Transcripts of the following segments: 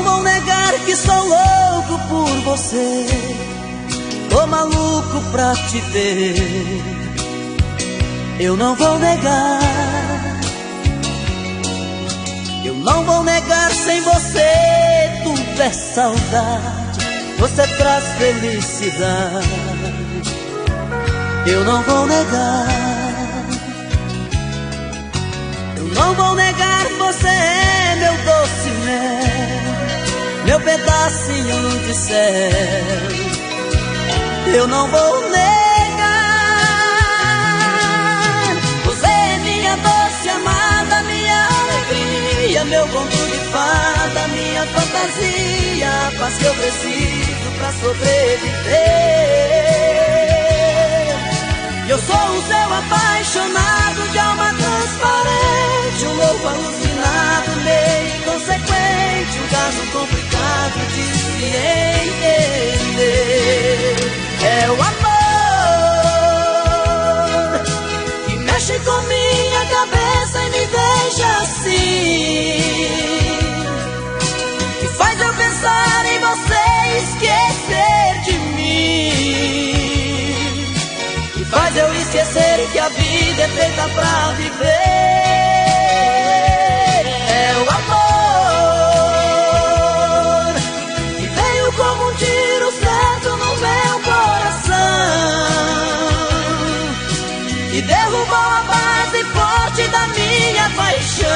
vou negar que sou louco por você, tô maluco pra te ver. Eu não vou negar, eu não vou negar, sem você tudo é saudade, você traz felicidade. Eu não vou negar, eu não vou negar, você é meu doce mel, meu pedacinho de céu. Eu não vou negar, você é minha doce amada, minha alegria, meu conto de fada, minha fantasia, a paz que eu preciso pra sobreviver. Eu sou o seu apaixonado de alma transparente, um louco alucinado, meio inconsequente, um caso complicado de se entender. É o amor que mexe com minha cabeça e me deixa assim, que faz eu pensar em você e esquecer de mim, faz eu esquecer que a vida é feita pra viver. É o amor que veio como um tiro certo no meu coração, que derrubou a base forte da minha paixão,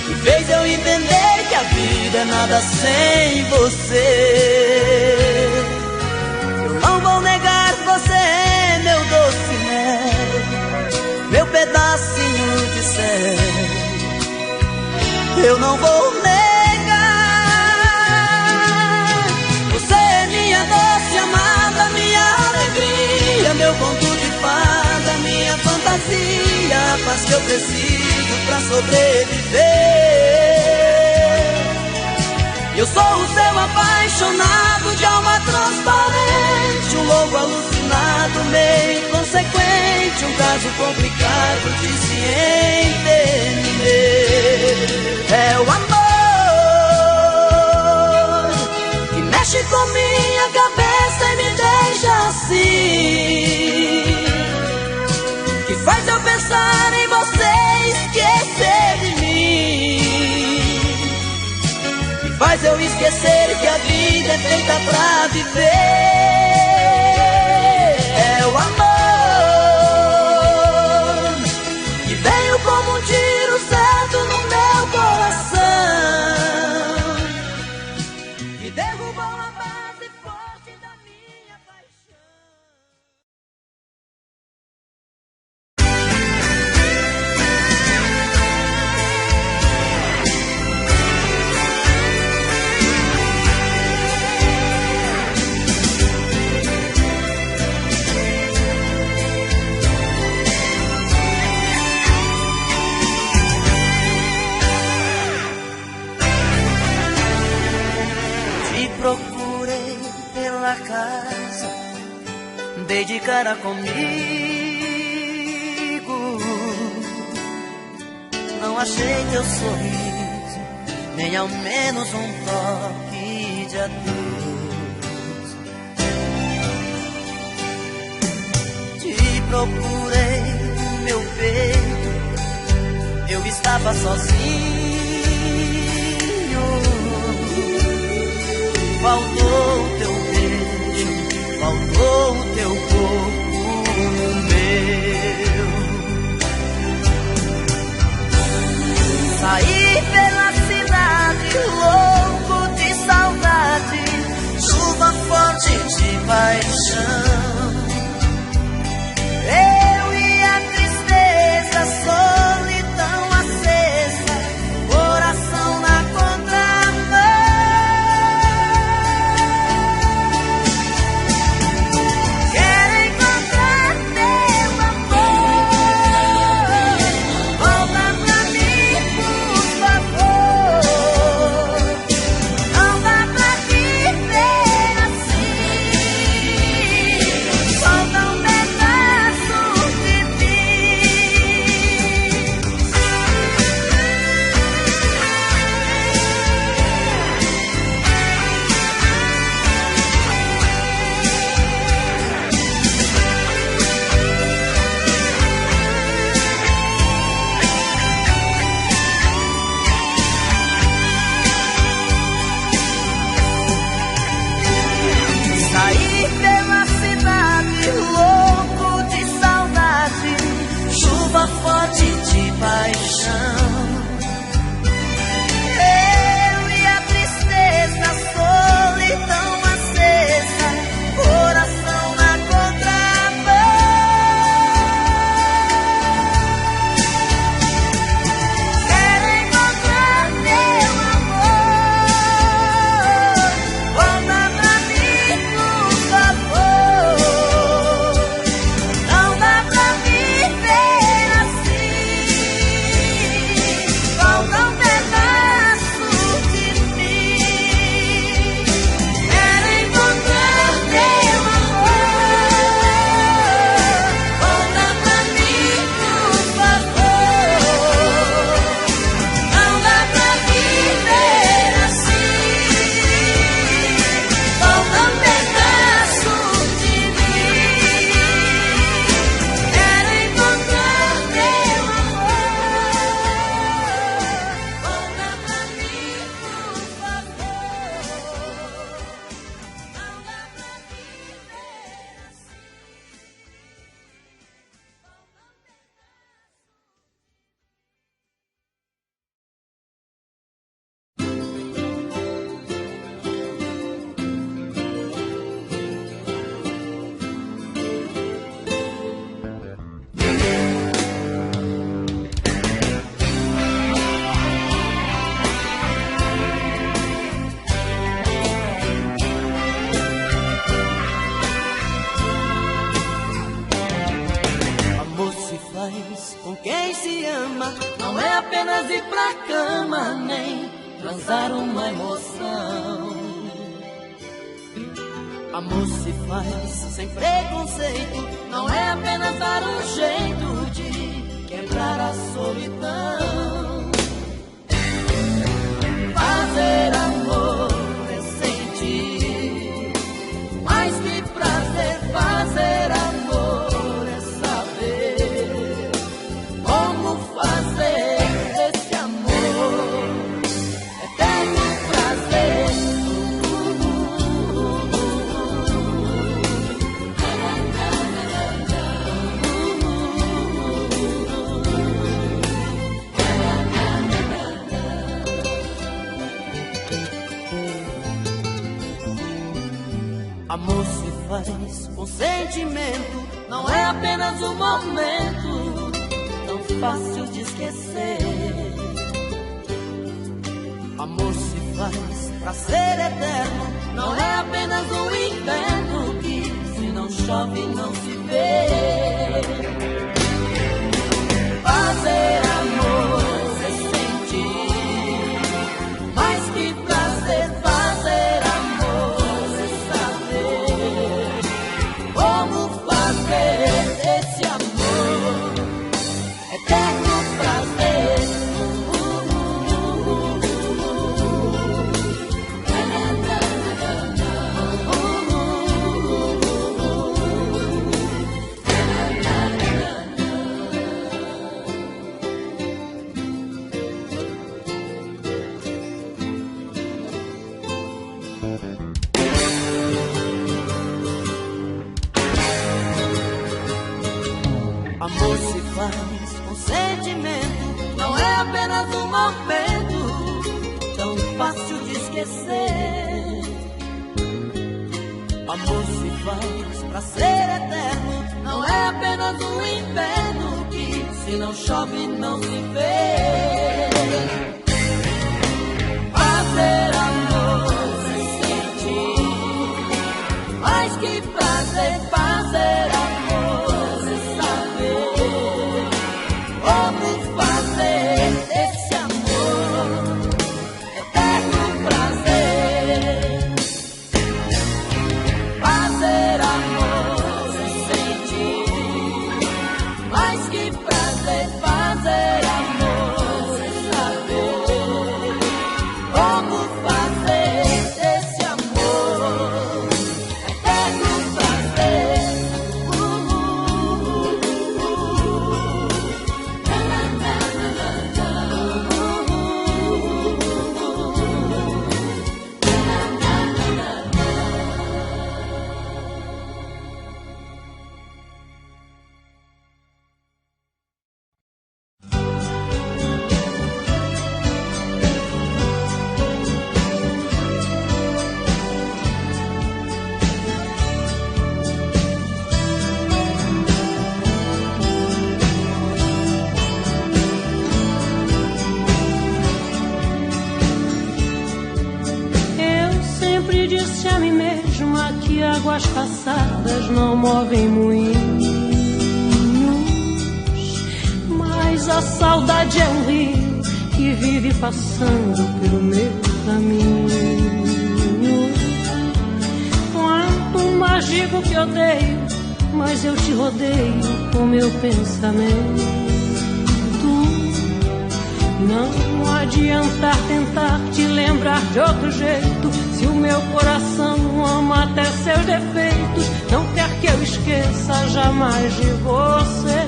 que fez eu entender que a vida é nada sem você. Não vou negar, você é meu doce mel, meu pedacinho de céu. Eu não vou negar, você é minha doce amada, minha alegria, meu conto de fada, minha fantasia, a paz que eu preciso pra sobreviver. Eu sou o seu apaixonado de alma transparente, um louco alucinado, meio inconsequente, um caso complicado de se entender. É o amor que mexe com minha cabeça e me deixa assim, que faz eu pensar em você e esquecer de mim, faz eu esquecer que a vida é feita pra viver. É o amor que veio como um tiro certo no meu coração, que derrubou a base forte da minha paixão. Procurei pela casa, dei de cara comigo, não achei teu sorriso, nem ao menos um toque de adeus. Te procurei no meu peito, eu estava sozinho. Faltou o teu beijo, faltou o teu corpo no meu. Saí pela cidade, louco de saudade, chuva forte de paixão. Eu e a tristeza, solidão acesa, apenas ir pra cama, nem transar uma emoção. Amor se faz sem preconceito, não é apenas dar um jeito de quebrar a solidão. Fazer amor é sentir mais que prazer. Fazer amor é saber como fazer esse amor eterno prazer. Amor se faz com sentimento, não é apenas um momento tão fácil de esquecer. Amor se faz pra ser eterno, não é apenas um inverno que se não chove não se vê. Fazer amor é sentir mais que prazer. Fazer amor é saber como fazer esse amor eterno prazer. Amor se faz com sentimento, não é apenas um momento tão fácil de esquecer. Amor se faz pra ser eterno, não é apenas um inverno que se não chove não se vê. Fazer amor é sentir mais que prazer. Fazer amor é saber como fazer esse amor eterno prazer. Fazer amor é sentir mais que prazer. Fazer amor é saber como fazer esse amor eterno prazer. Disse a mim mesma que águas passadas não movem moinhos, mas a saudade é um rio que vive passando pelo meu caminho. Quanto mais digo que odeio, mas eu te rodeio com meu pensamento. Não adianta tentar te lembrar de outro jeito, se o meu coração ama até seus defeitos, não quer que eu esqueça jamais de você.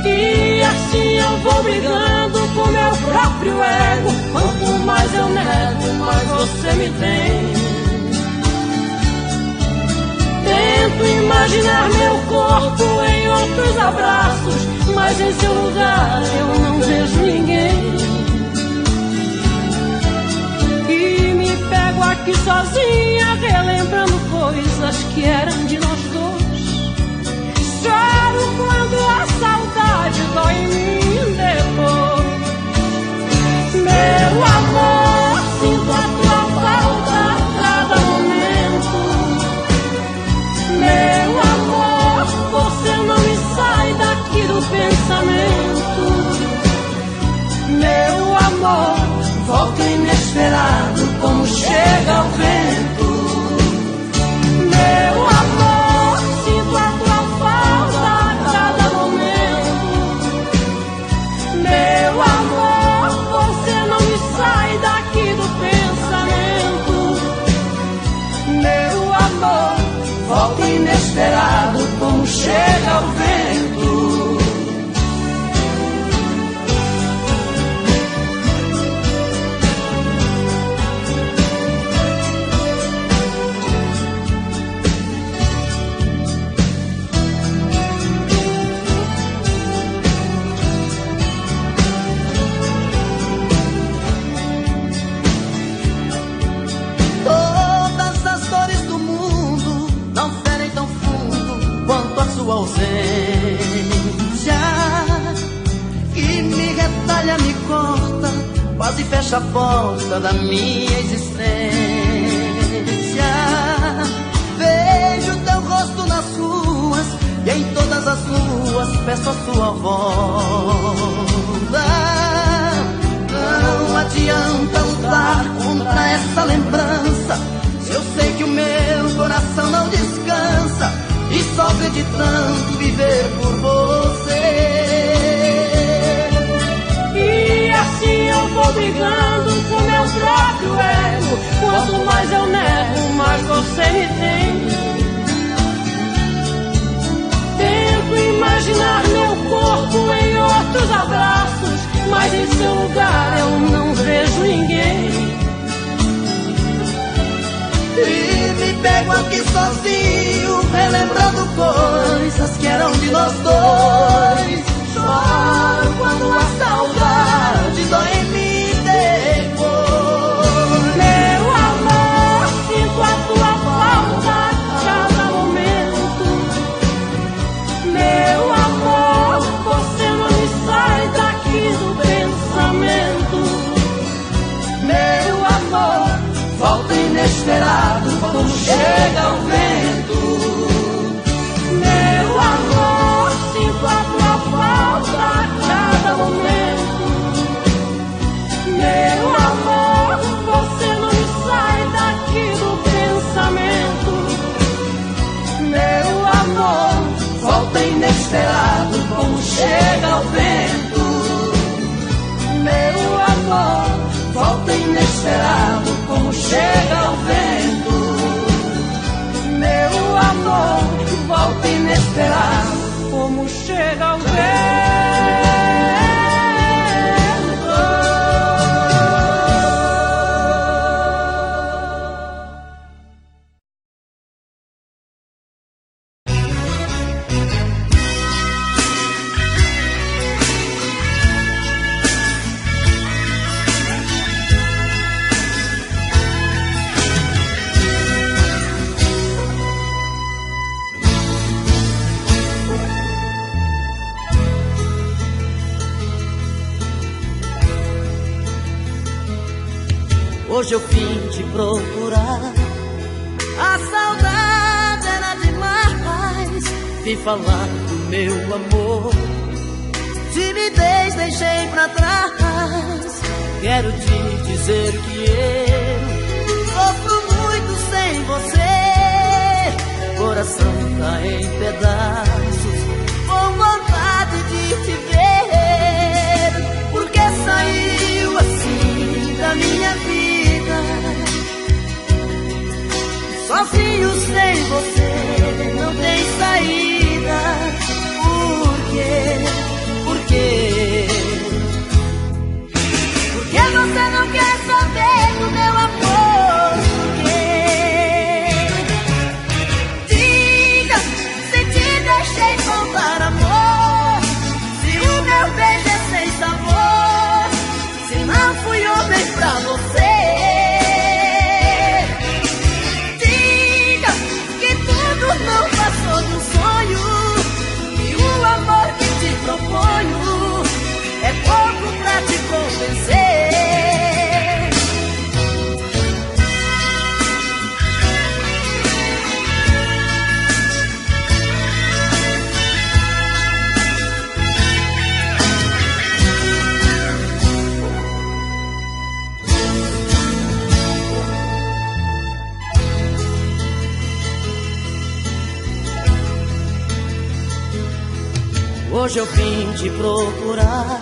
E assim eu vou brigando com meu próprio ego, quanto mais eu nego, mais você me tem. Tento imaginar meu corpo em outros abraços, mas em seu lugar eu não vejo ninguém. E me pego aqui sozinha, relembrando coisas que eram de nós dois. Choro quando a saudade dói em mim depois. Meu amor, sinto a tua falta a cada momento. Meu amor, você não me sai daqui do pensamento. amor, volta inesperado como chega o vento. Meu amor, sinto a tua falta a cada momento. Meu amor, você não me sai daqui do pensamento. Meu amor, volta inesperado como chega o vento. Sua ausência que me retalha, me corta, quase fecha a porta da minha existência. Vejo teu rosto nas ruas e em todas as ruas peço a sua volta. Não adianta lutar contra essa lembrança, eu sei que o meu coração não descansa e sofre de tanto viver por você. E assim eu vou brigando com meu próprio ego. Quanto mais eu nego, mais você me tem. Tento imaginar meu corpo em outros abraços, mas em seu lugar eu não vejo ninguém. E me pego aqui sozinho, relembrando coisas que eram de nós dois. Choro quando a saudade dói em mim depois. Meu amor, sinto a tua falta a cada momento. Meu amor, você não me sai daqui do pensamento. Meu amor, volta inesperado como chega o vento. Meu amor, sinto a tua falta a cada momento. Meu amor, você não me sai daqui do pensamento. Meu amor, volta inesperado como chega o vento. Meu amor, volta inesperado como chega o vento. Meu amor, volta inesperado Como chega o vento. Hoje eu vim te procurar, a saudade era demais. Vim falar do meu amor, timidez deixei pra trás. Quero te dizer que eu sofro muito sem você. Coração tá em pedaços, com vontade de te ver. Porque saiu assim da minha vida, sozinho sem você, não tem saída. Por quê? Por quê? Porque você não quer saber do meu amor? Por quê? Diga se te deixei faltar amor, se o meu beijo é sem sabor, se não fui homem pra você. Não passou de um sonho, e o amor que te proponho é pouco pra te convencer. Hoje eu vim te procurar.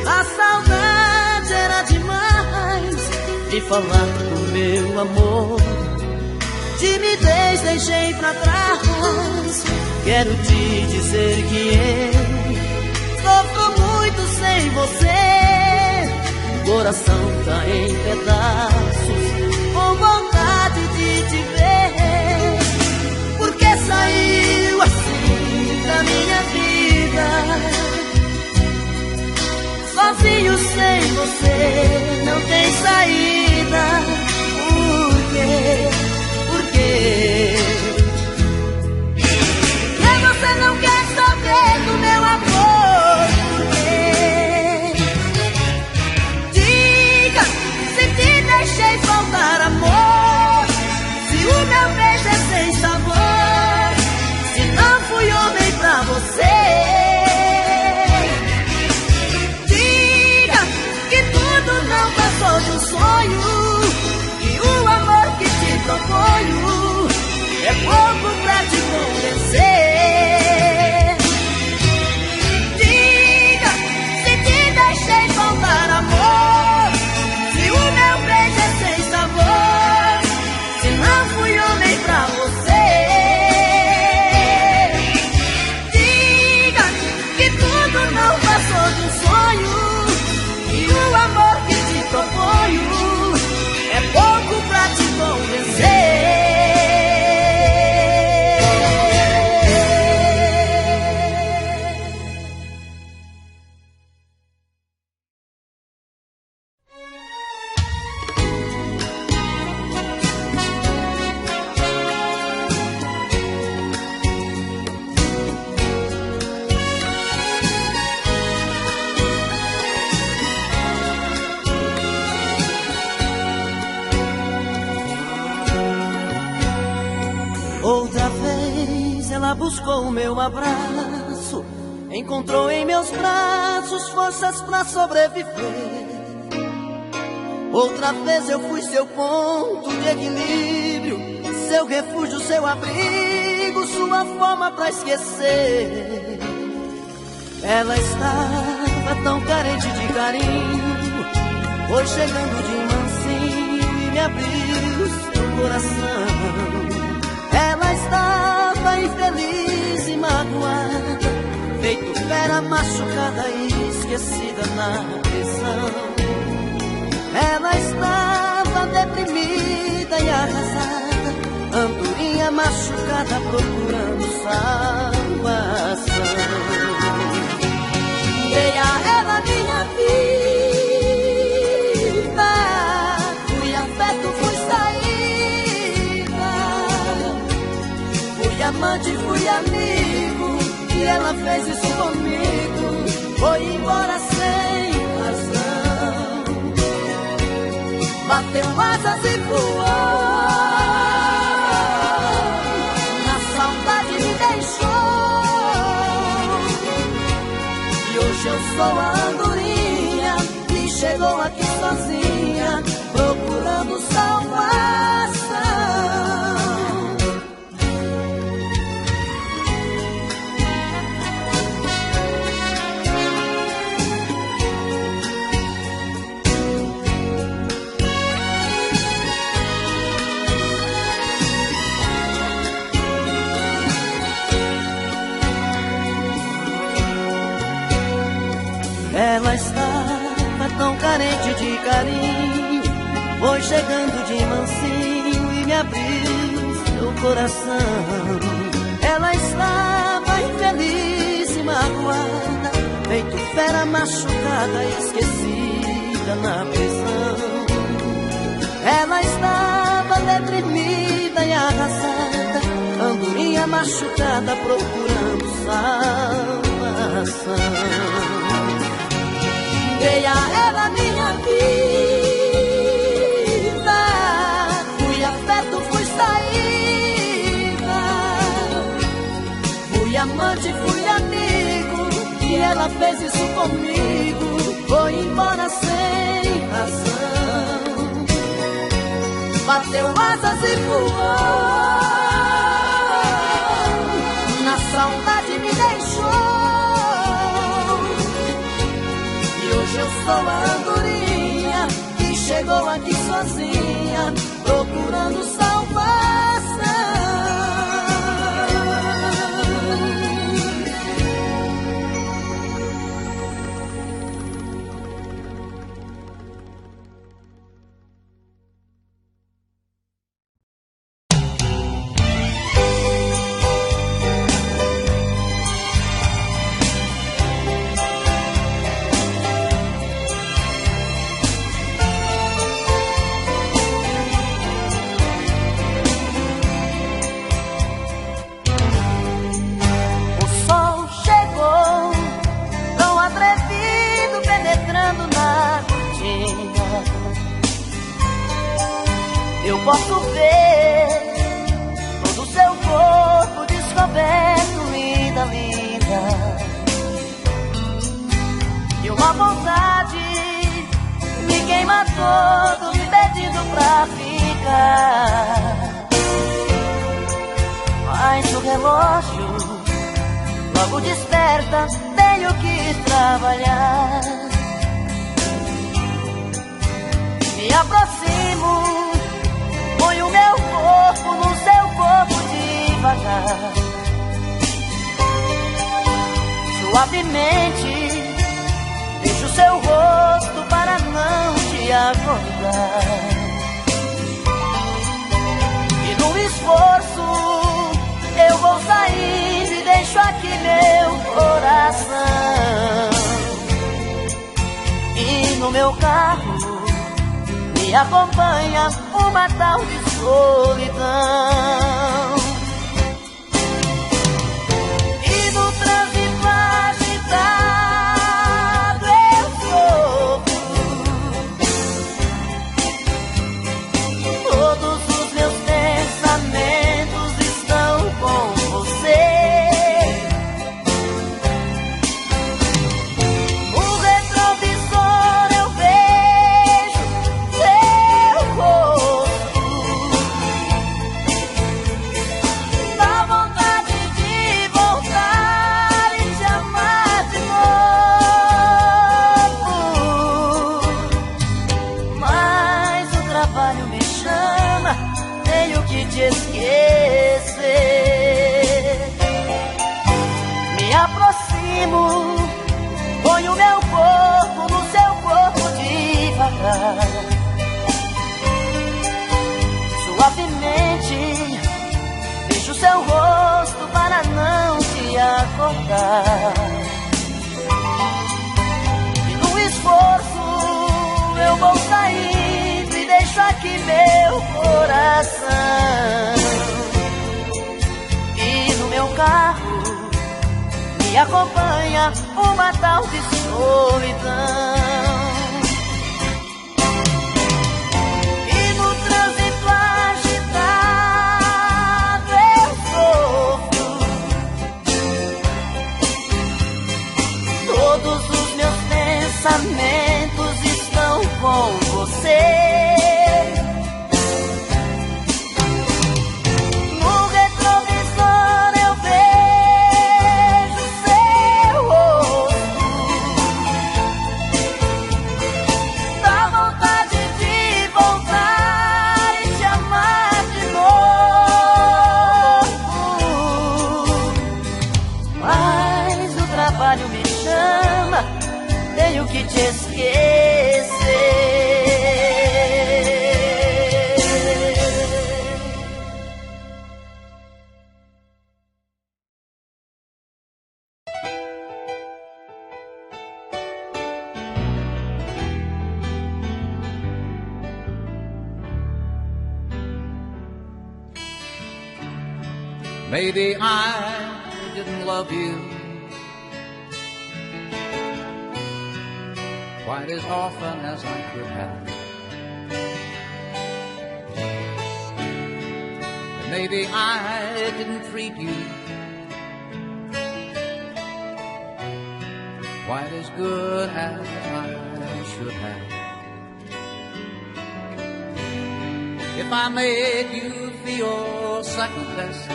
A saudade era demais de falar do meu amor. Timidez deixei pra trás. Quero te dizer que eu sofro muito sem você. O coração tá em pedaços, com vontade de te ver. Porque saiu assim da minha vida, sozinho sem você, não tem saída. Por quê? Por quê? Porque você não quer saber do meu amor? Por quê? Diga se te deixei faltar amor, se o meu beijo é sem sabor, se não fui homem pra você. De um sonho, e o amor que te proponho é pouco pra te convencer. Diga se te deixei faltar amor, se o meu beijo é sem sabor, se não fui homem pra você. Diga que tudo não passou de um sonho, e o amor que te proponho é pouco pra te convencer. Outra vez ela buscou o meu abraço, encontrou em meus braços forças pra sobreviver. Outra vez eu fui seu ponto de equilíbrio, seu refúgio, seu abrigo, sua forma pra esquecer. Ela estava tão carente de carinho, foi chegando de mansinho e me abriu seu coração. Ela estava infeliz e magoada, feito fera machucada e esquecida na prisão. Ela estava deprimida e arrasada, andorinha machucada procurando salvação. Dei a ela minha vida, fui afeto, fui saída, fui amante, fui amigo, e ela fez isso comigo, foi embora sem razão. Bateu asas e voou, na saudade me deixou, e hoje eu sou a andorinha que chegou aqui sozinha, procurando salvação. Ela estava tão carente de carinho, foi chegando de mansinho e me abriu seu coração. Ela estava infeliz e magoada, feito fera machucada e esquecida na prisão. Ela estava deprimida e arrasada, andorinha machucada procurando salvação. Dei a ela minha vida, fui afeto, fui saída, fui amante, fui amigo, e ela fez isso comigo, foi embora sem razão. Bateu asas e voou, na saudade me deixou, sou a andorinha que chegou aqui sozinha, procurando salvação. Eu posso ver todo o seu corpo descoberto, linda, linda. E uma vontade me queima todo, me pedindo pra ficar. Mas o relógio logo desperta, tenho que trabalhar. Me aproximo, ponho meu corpo no seu corpo devagar. Suavemente vejo seu rosto para não te acordar. E no esforço eu vou saindo e deixo aqui meu coração. E no meu carro me acompanha uma tal de solidão. E no trânsito agitado eu sofro. Todos os meus pensamentos estão com você. No retrovisor eu vejo seu rosto. Dá vontade de voltar e te amar de novo. Mas o trabalho me chama, tenho que te esquecer. Me aproximo, ponho meu corpo no seu corpo devagar. Suavemente vejo seu rosto para não te acordar. E no esforço eu vou saindo e deixo aqui meu coração. E no meu carro me acompanha uma tal de solidão. E no trânsito agitado eu sofro. Todos os meus pensamentos estão com você. No retrovisor eu vejo seu rosto. Dá vontade de voltar e te amar de novo. Mas o trabalho me chama, tenho que te esquecer. Maybe I didn't love you quite as often as I could have. And maybe I didn't treat you quite as good as I should have. If I made you feel second best,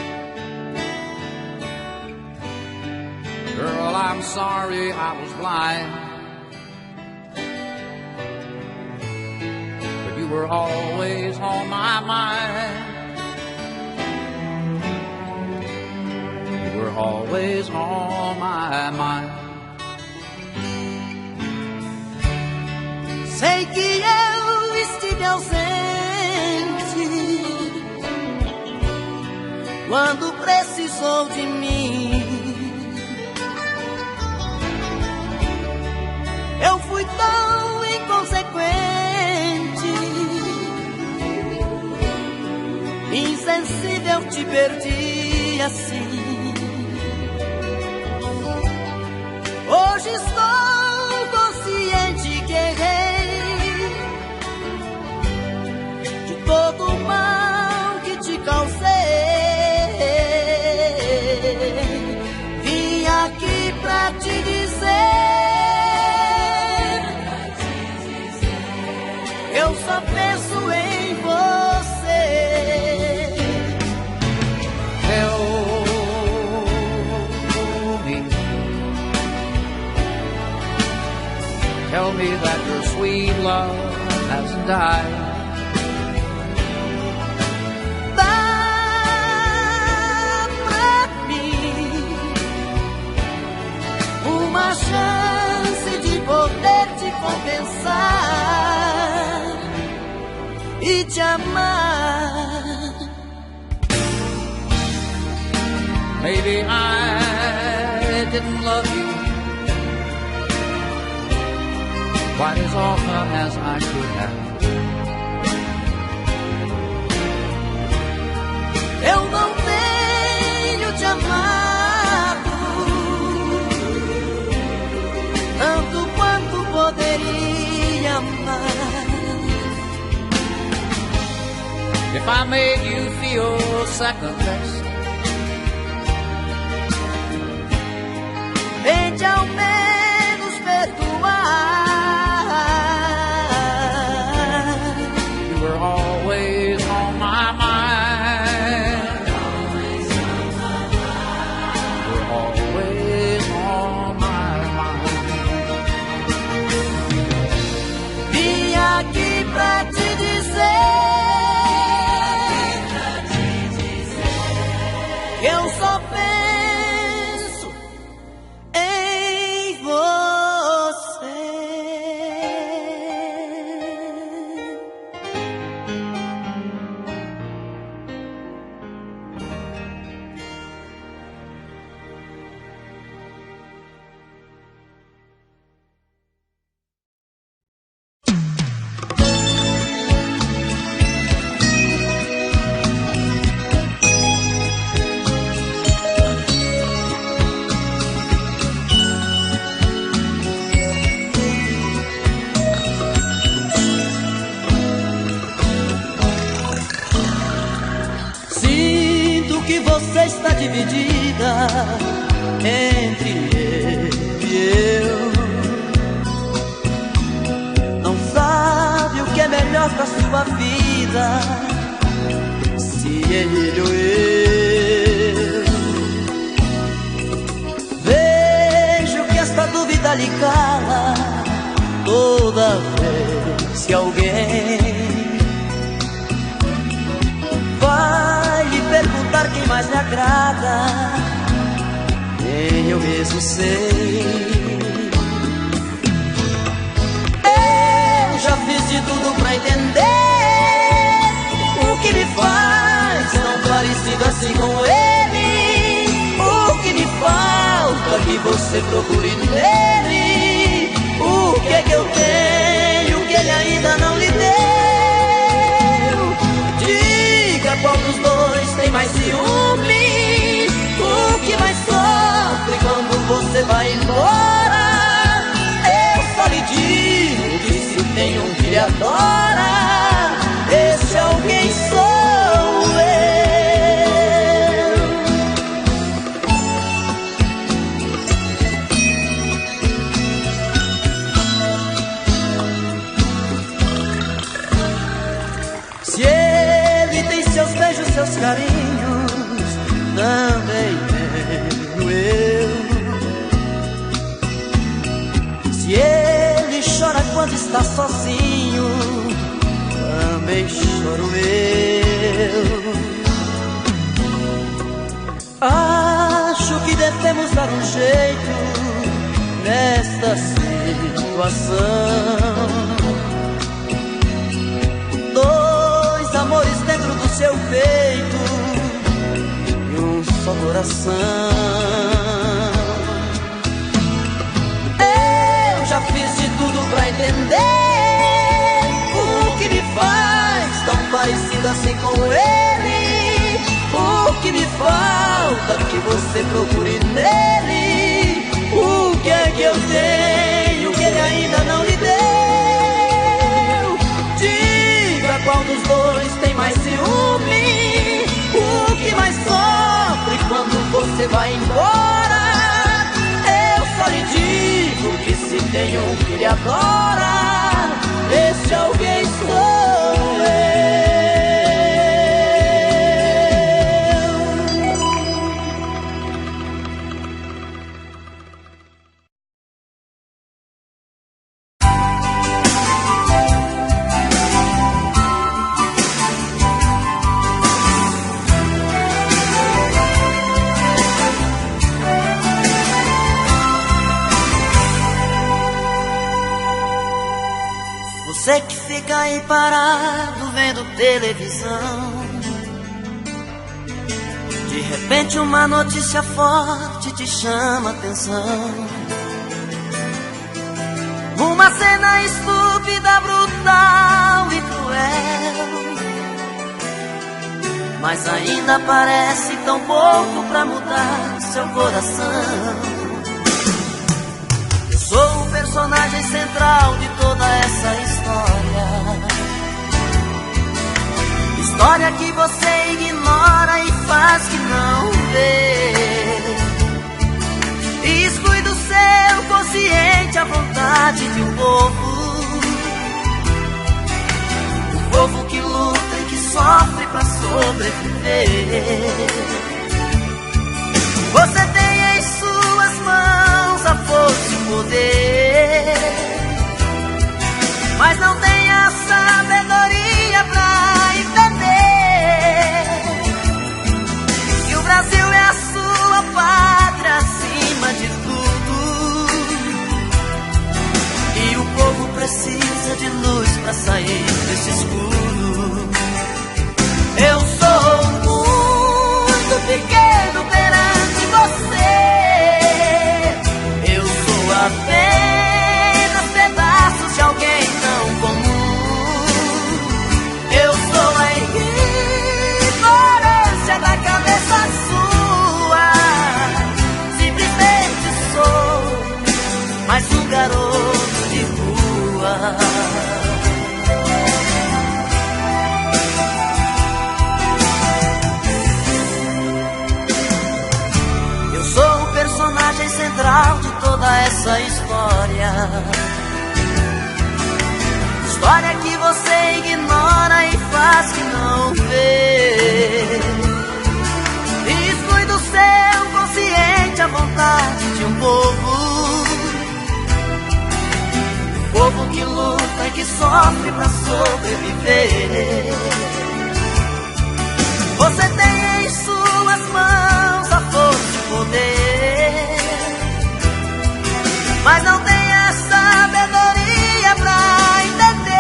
girl, I'm sorry I was blind. were always on my mind. You were always on my mind. Sei que eu estive ausente quando precisou de mim. Eu fui tão inconsequente, insensível, te perdi assim. Hoje estou consciente que errei de todo o mal que te causei. Vim aqui pra te dizer, eu só penso em você. Tell me that your sweet love hasn't died. Dá pra mim uma chance de poder te compensar e te amar. Maybe I didn't love you quite as often as I could have. Eu não tenho te amado tanto quanto poderia amar. If I made you feel second best, tente ao menos perdoar. you were always on my mind. You were always on my mind. Vim aqui pra te dizer, eu só penso em você. Sinto que você está dividida entre ele e eu. Não sabe o que é melhor pra sua vida, se ele ou eu. Vejo que esta dúvida lhe cala toda vez que alguém vai lhe perguntar quem mais lhe agrada, nem eu mesmo sei. Eu já fiz de tudo pra entender o que me faz tão parecido assim com ele. O que me falta que você procure nele. O que é que eu tenho que ele ainda não lhe deu? Qual dos dois tem mais ciúme? O que mais sofre quando você vai embora? Eu só lhe digo que se tem um que lhe adora, esse alguém sou eu. Se ele tem seus beijos, seus carinhos, também tenho eu. Se ele chora quando está sozinho, também choro eu. Acho que devemos dar um jeito nesta situação. Dois amores dentro do seu peito e um só coração. Eu já fiz de tudo pra entender o que me faz tão parecido assim com ele. O que me falta que você procure nele. O que é que eu tenho que ele ainda não lhe deu? Diga qual dos dois tem mais ciúme, o que mais sofre quando você vai embora. Eu só lhe digo que se tem um que lhe adora, esse alguém sou eu. Você que fica aí parado vendo televisão, de repente uma notícia forte te chama a atenção. Uma cena estúpida, brutal e cruel, mas ainda parece tão pouco pra mudar seu coração. Sou o personagem central de toda essa história. História que você ignora e faz que não vê. E exclui do seu consciente a vontade de um povo. Um povo que luta e que sofre pra sobreviver. Você tem em suas mãos a força e o poder, mas não tem a sabedoria pra entender que o Brasil é a sua pátria acima de tudo. E o povo precisa de luz pra sair desse escuro. Eu sou muito pequeno perante você. Apenas pedaços de alguém tão comum. Eu sou a ignorância da cabeça sua. Simplesmente sou mais um garoto de rua. Eu sou o personagem central de toda essa história. História que você ignora e faz que não vê. E exclui do seu consciente a vontade de um povo. Um povo que luta e que sofre pra sobreviver. Você tem em suas mãos a força e o poder, mas não tem a sabedoria pra entender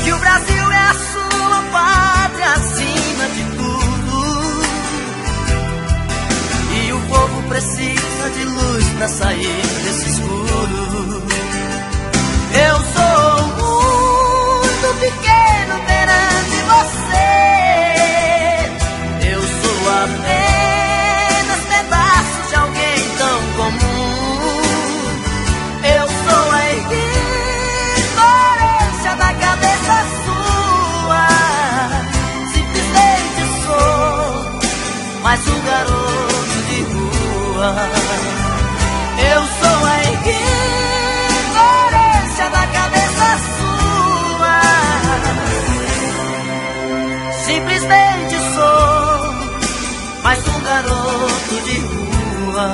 que o Brasil é a sua pátria acima de tudo. E o povo precisa de luz pra sair desse escuro. Eu sou muito pequeno perante você. Eu sou apenas pedaços de alguém tão comum. Eu sou a ignorância da cabeça sua. Simplesmente sou mais um garoto de rua. Eu sou a ignorância da cabeça sua. Simplesmente sou mais um garoto de rua.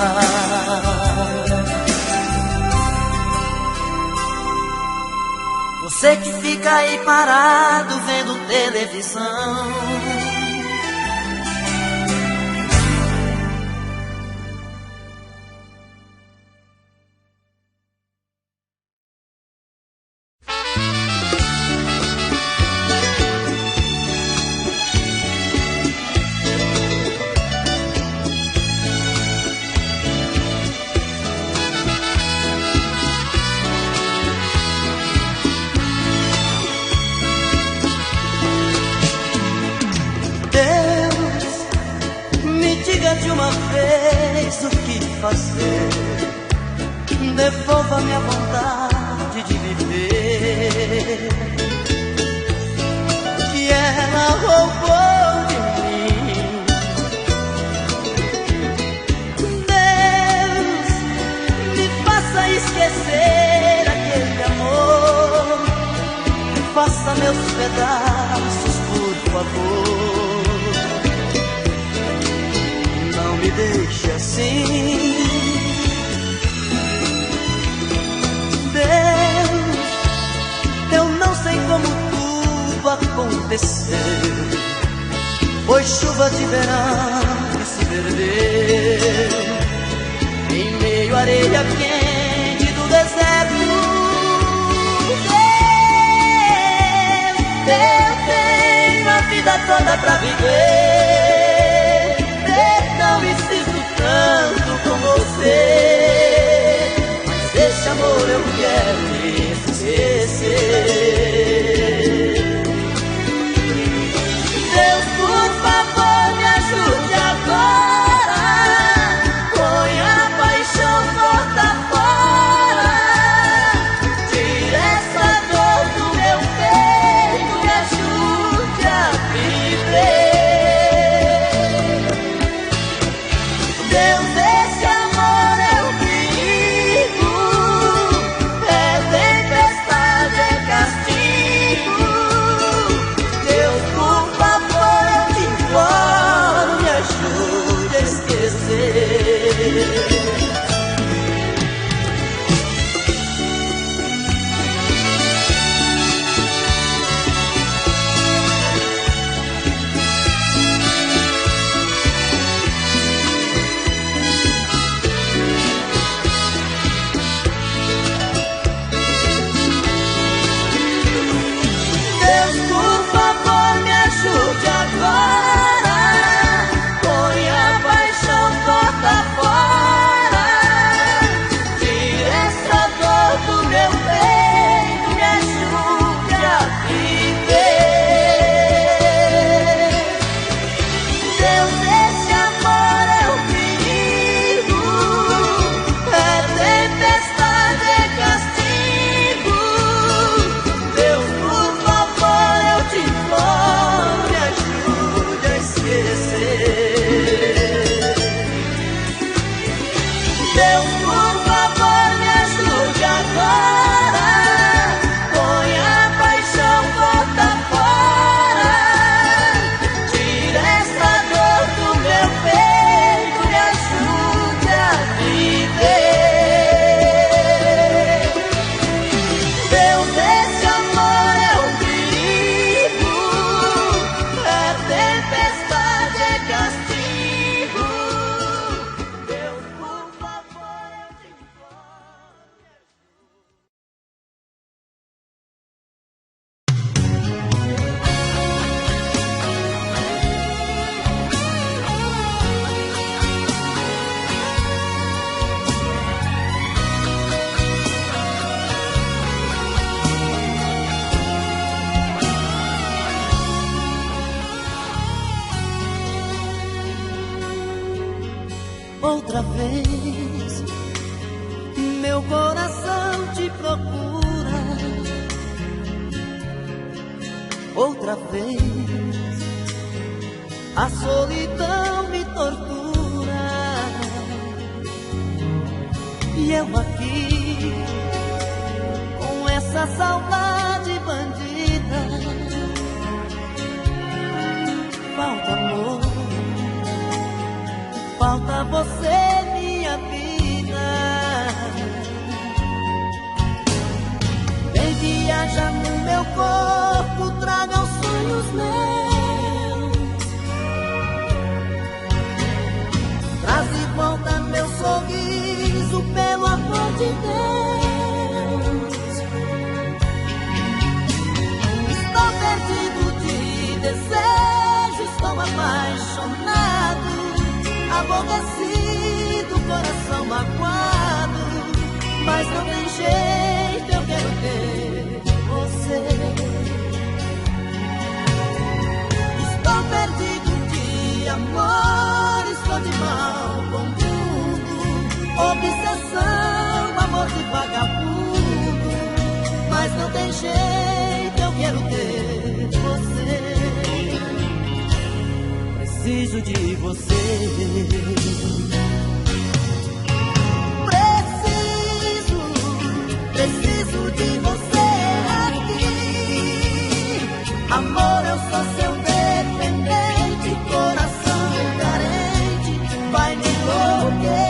Você que fica aí parado vendo televisão. De uma vez o que fazer, devolva minha vontade de viver, que ela roubou de mim. Deus, me faça esquecer aquele amor, faça meus pedaços, por favor. Não me deixe assim. Deus, eu não sei como tudo aconteceu. Foi chuva de verão que se perdeu em meio à areia quente do deserto. Eu tenho a vida toda pra viver. Não insisto tanto com você, mas esse amor eu quero esquecer. Deus, por favor, me ajude agora. Põe a paixão porta fora. Tira essa dor do meu peito, me ajude a viver. Outra vez, meu coração te procura. Outra vez, a solidão me tortura. E eu aqui, com essa saudade bandida. Falta amor, falta você, minha vida. Vem viajar. meu corpo traga os sonhos meus. Traz de volta meu sorriso, pelo amor de Deus. Estou perdido de desejo, estou apaixonado, aborrecido, coração magoado, mas não tem jeito, eu quero ter você. Estou perdido de amor, estou de mal com tudo, obsessão, amor de vagabundo, mas não tem jeito, eu quero ter você. Preciso de você. Preciso de você aqui. Amor, eu sou seu dependente, coração carente, vai me enlouquecer.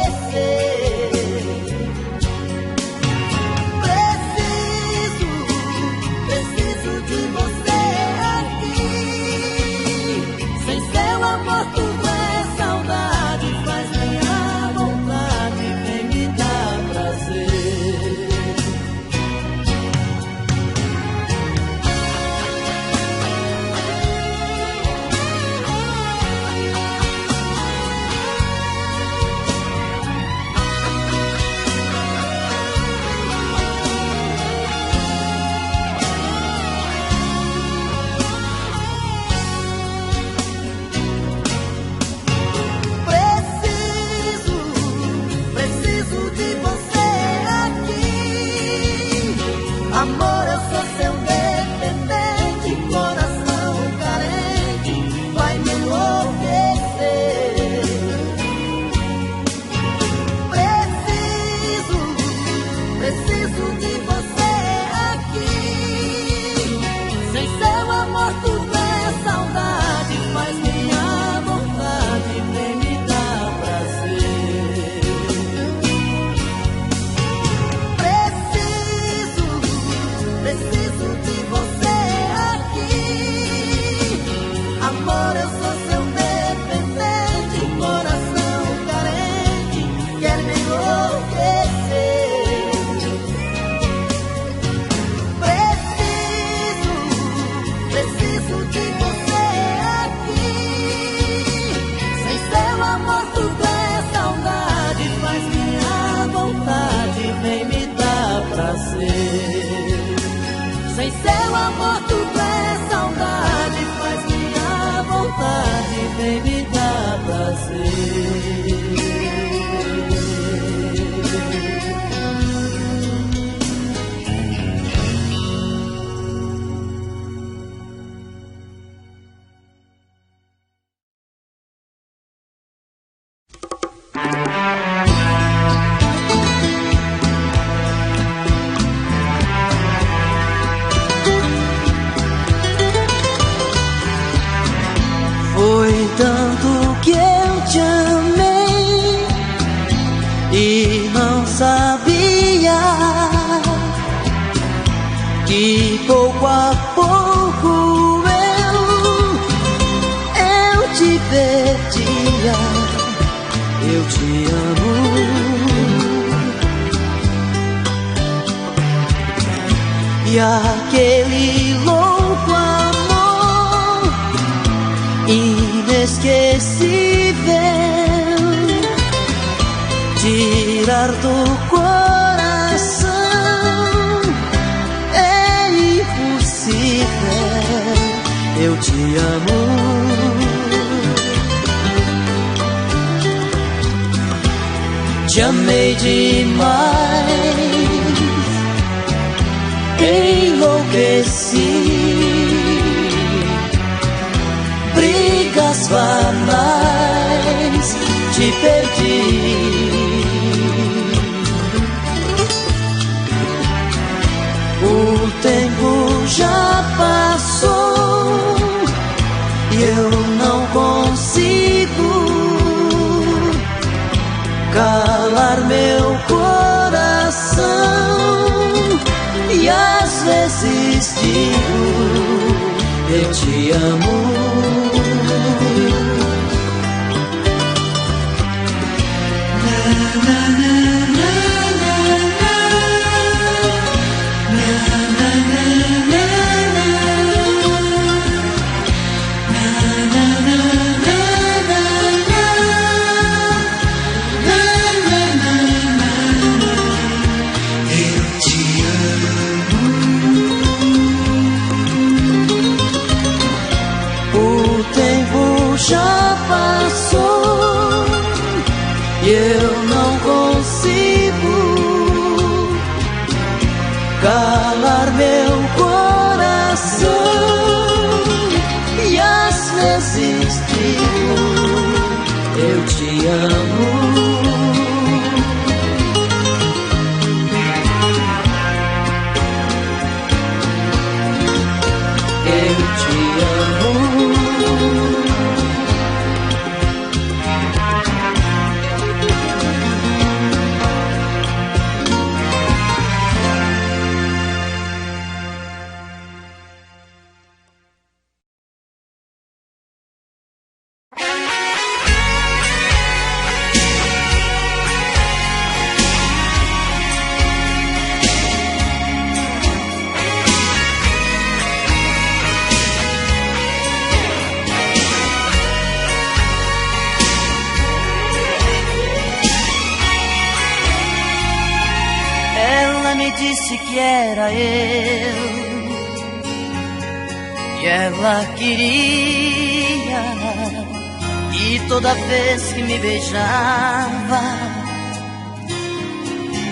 Preciso de você aqui. Sem seu amor tudo é saudade, faz minha vontade, vem me dar prazer. Preciso de você aqui. Amor, eu sou seu dependente, coração carente, vai me enlouquecer. Preciso de você aqui. Sem seu amor tudo é saudade, faz minha vontade, vem me dar prazer. Preciso de você aqui. Amor, eu sou seu dependente, coração carente, quer me enlouquecer. Preciso de você aqui. Sem seu amor tudo é saudade, faz minha vontade, vem me dar prazer. Sem seu amor tudo é saudade, faz minha vontade, vem me dar prazer. Foi tanto que eu te amei e não sabia que pouco a pouco eu te perdia. Eu te amo e aquele louco amor inesquecível tirar do coração é impossível. Eu te amo, te amei demais, enlouqueci. Brigas banais, te perdi. O tempo já passou e eu não consigo calar meu coração e as às vezes digo, eu te amo. Já passou e eu não consigo calar meu coração, e às vezes digo, eu te amo. Eu te amo. Disse que era eu, que ela queria, e toda vez que me beijava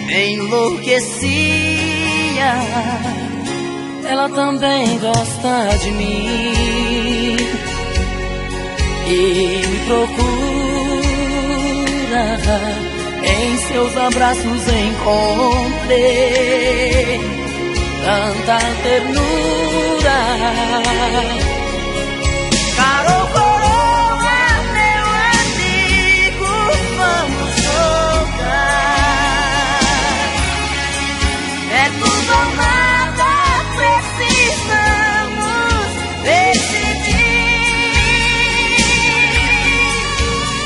me enlouquecia. Ela também gosta de mim e me procura. Em seus abraços encontrei tanta ternura. Carol Coroa, meu amigo, vamos jogar. É tudo ou nada, precisamos decidir.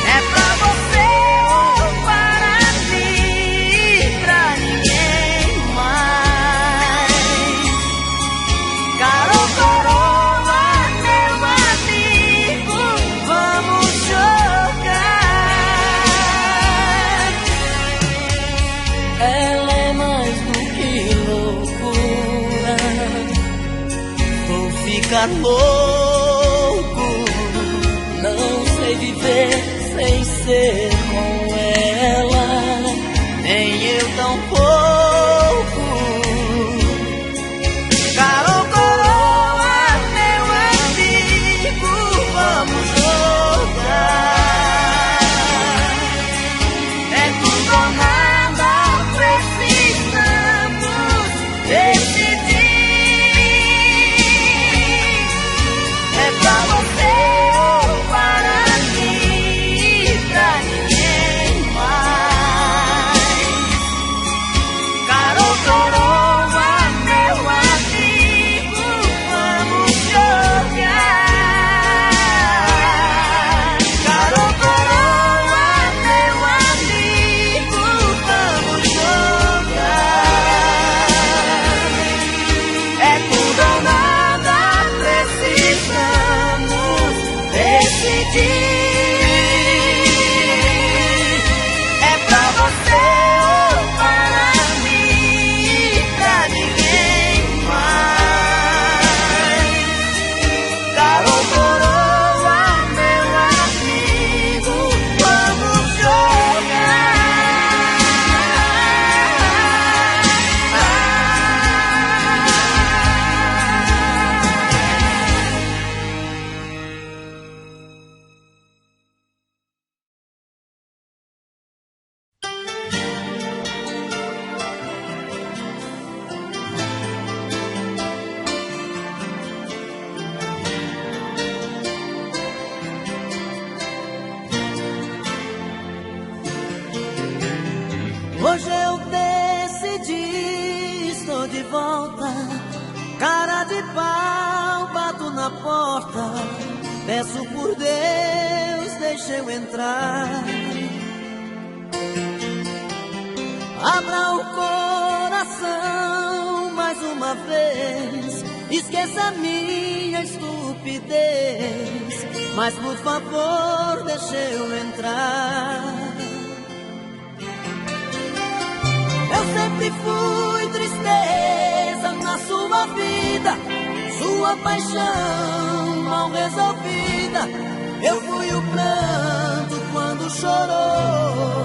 É pra você ou para mim, pra ninguém mais. Carol Coroa, meu amigo, vamos jogar. Ela é mais do que loucura, vou ficar louco, não sei viver sem ser com ela, nem eu tampouco. Carol Coroa, meu amigo, vamos jogar. É tudo ou nada, precisamos decidir. É pra você ou para mim, pra ninguém. porta, peço por Deus, deixa eu entrar. Abra o coração mais uma vez, esqueça a minha estupidez, mas por favor deixa eu entrar. Eu sempre fui tristeza na sua vida, sua paixão mal resolvida. Eu fui o pranto quando chorou.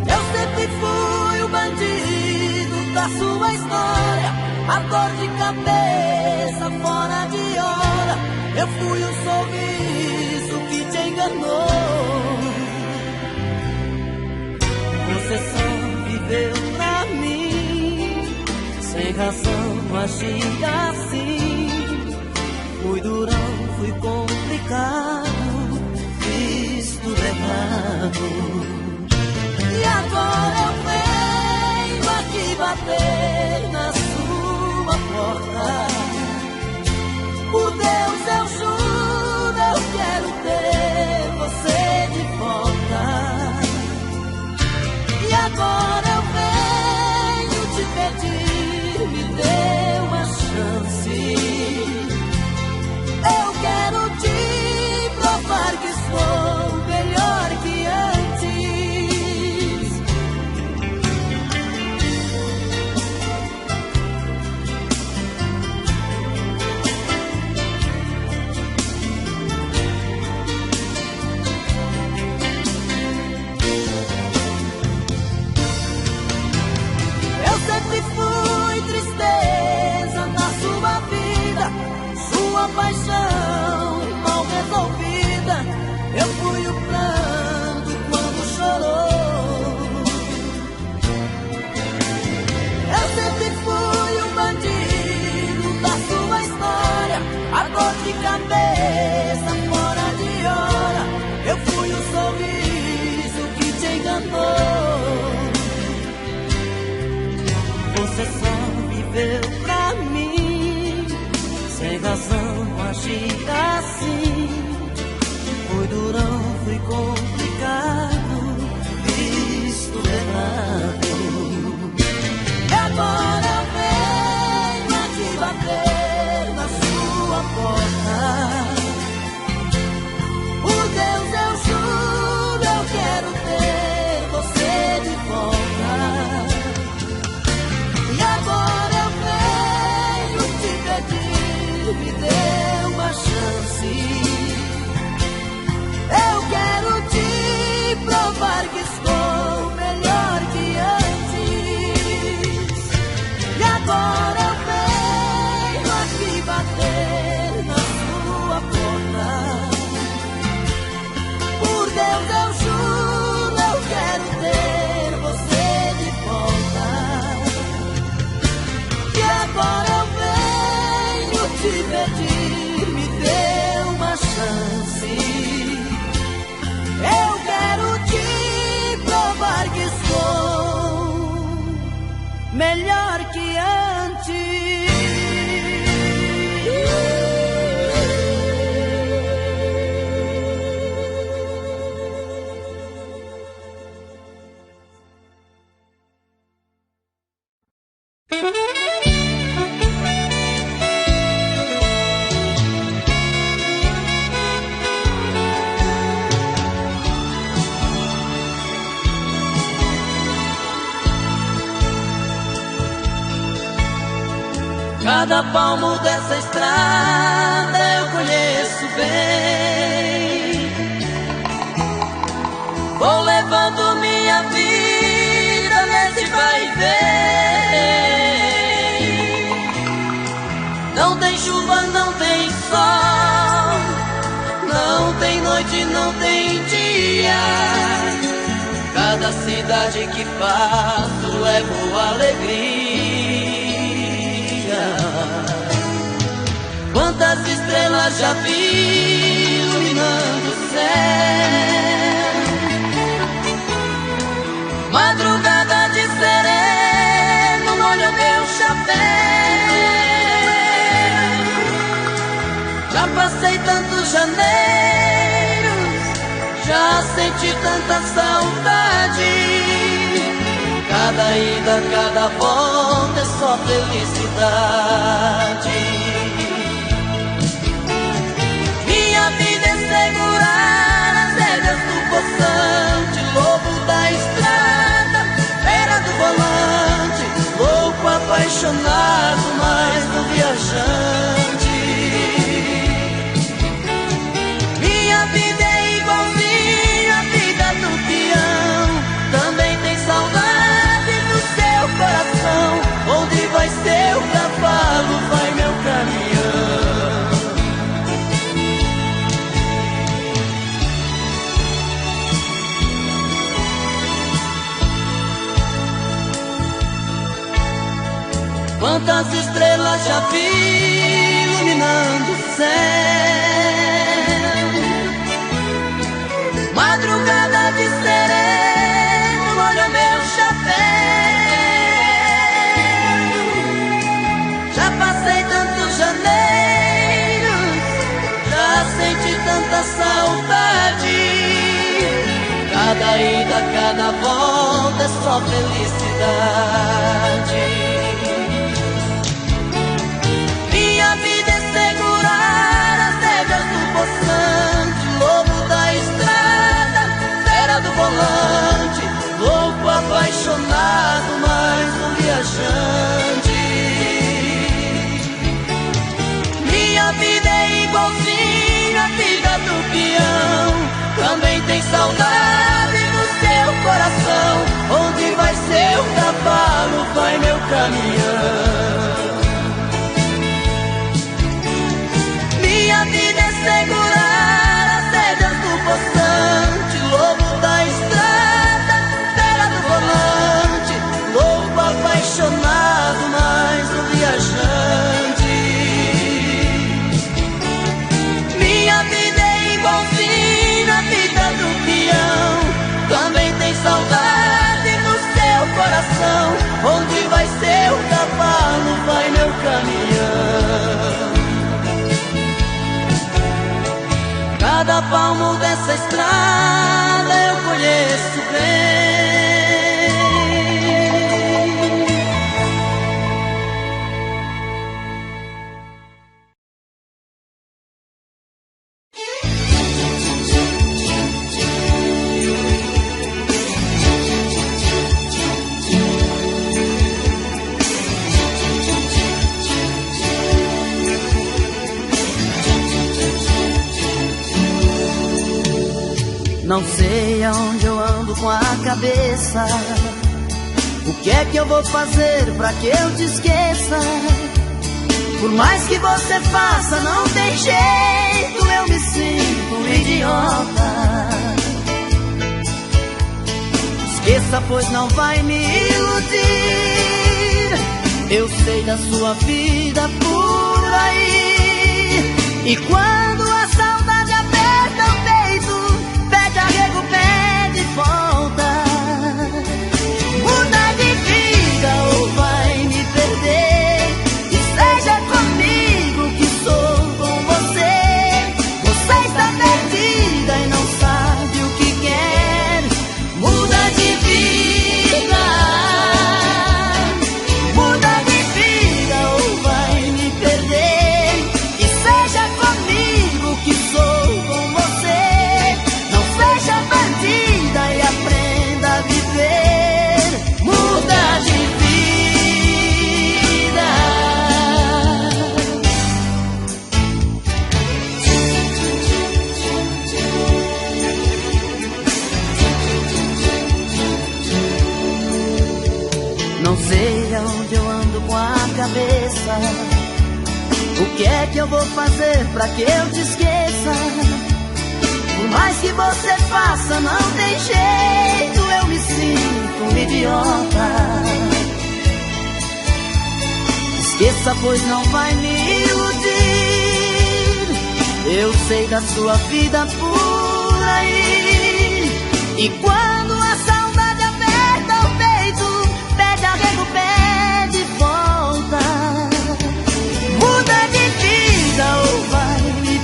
Eu sempre fui o bandido da sua história, a dor de cabeça fora de hora. Eu fui o sorriso que te enganou. Você só viveu pra mim, sem razão agi assim. Fui durão, fui complicado, fiz tudo errado. E agora eu venho aqui bater na sua porta. Por Deus eu juro, eu quero ter você de volta. E agora eu venho te pedir, me dê uma chance. Eu quero te provar que sou melhor que antes. Eu sempre fui tristeza na sua vida, sua paixão mal resolvida. Eu fui o pranto quando chorou. Eu sempre fui o bandido da sua história, a dor de cabeça fora de hora. Eu fui o sorriso que te enganou. Você só viveu pra mim, sem razão agi assim. Fui durão, fui complicado, fiz tudo errado. E agora eu venho aqui bater na sua porta. Por Deus eu juro, eu quero ter você de volta. E agora eu venho te pedir, me dê uma chance. Eu quero te provar que estou melhor que antes. E agora eu venho aqui bater na sua porta. Por Deus eu juro, eu quero ter você de volta. E agora eu venho te pedir, me dê uma chance. Eu quero te provar que sou melhor que antes. Cada palmo dessa estrada eu conheço bem. Vou levando minha vida nesse vai e vem. Não tem chuva, não tem sol, não tem noite, não tem dia. Cada cidade que passo levo alegria. Quantas estrelas já vi iluminando o céu. Madrugada de sereno molha meu chapéu. Já passei tantos janeiros, já senti tanta saudade. Cada ida, cada volta é só felicidade. Minha vida é segurar as rédeas do poçante, lobo da estrada, era do volante, louco, apaixonado, mais do viajante. Minha vida é igualzinha a vida do peão, também tem saudade do seu coração. Onde vai seu cavalo, vai meu caminhão. Quantas estrelas já vi iluminando o céu, madrugada de sereno, molha meu chapéu. Já passei tantos janeiros, já senti tanta saudade. Cada ida, cada volta é só felicidade. Minha vida é segurar as rédeas do poçante, lobo da estrada, fera do volante, louco, apaixonado, mais um viajante. Minha vida é igualzinha a vida do peão, também tem saudade no seu coração. Onde vai seu cavalo, vai meu caminhão. Minha vida é segurar as rédeas do poçante, lobo da estrada, fera do volante, louco, apaixonado, mais um viajante. Minha vida é igualzinha a vida do peão, também tem saudade no seu coração. Onde vai seu cavalo, vai meu caminhão. Cada palmo dessa estrada eu conheço bem. Não sei aonde eu ando com a cabeça, o que é que eu vou fazer pra que eu te esqueça? Por mais que você faça, não tem jeito, eu me sinto um idiota. Esqueça, pois não vai me iludir. Eu sei da sua vida por aí. E quando a saudade aperta o peito, pede arrego, pede volta. Muda de vida ou vai me perder. E seja comigo que sou com você. Você está perdida e não sabe o que quer. Muda de vida. Muda de vida ou vai me perder. E seja comigo que sou com você. Não seja bandida e aprenda a viver. Muda de vida. Não sei aonde eu ando com a cabeça, o que é que eu vou fazer pra que eu te esqueça? Por mais que você faça, não tem jeito, eu me sinto um idiota. Esqueça, pois não vai me iludir. Eu sei da sua vida por aí. E quando a saudade aperta o peito, pede arrego, pede volta. Muda de vida ou vai me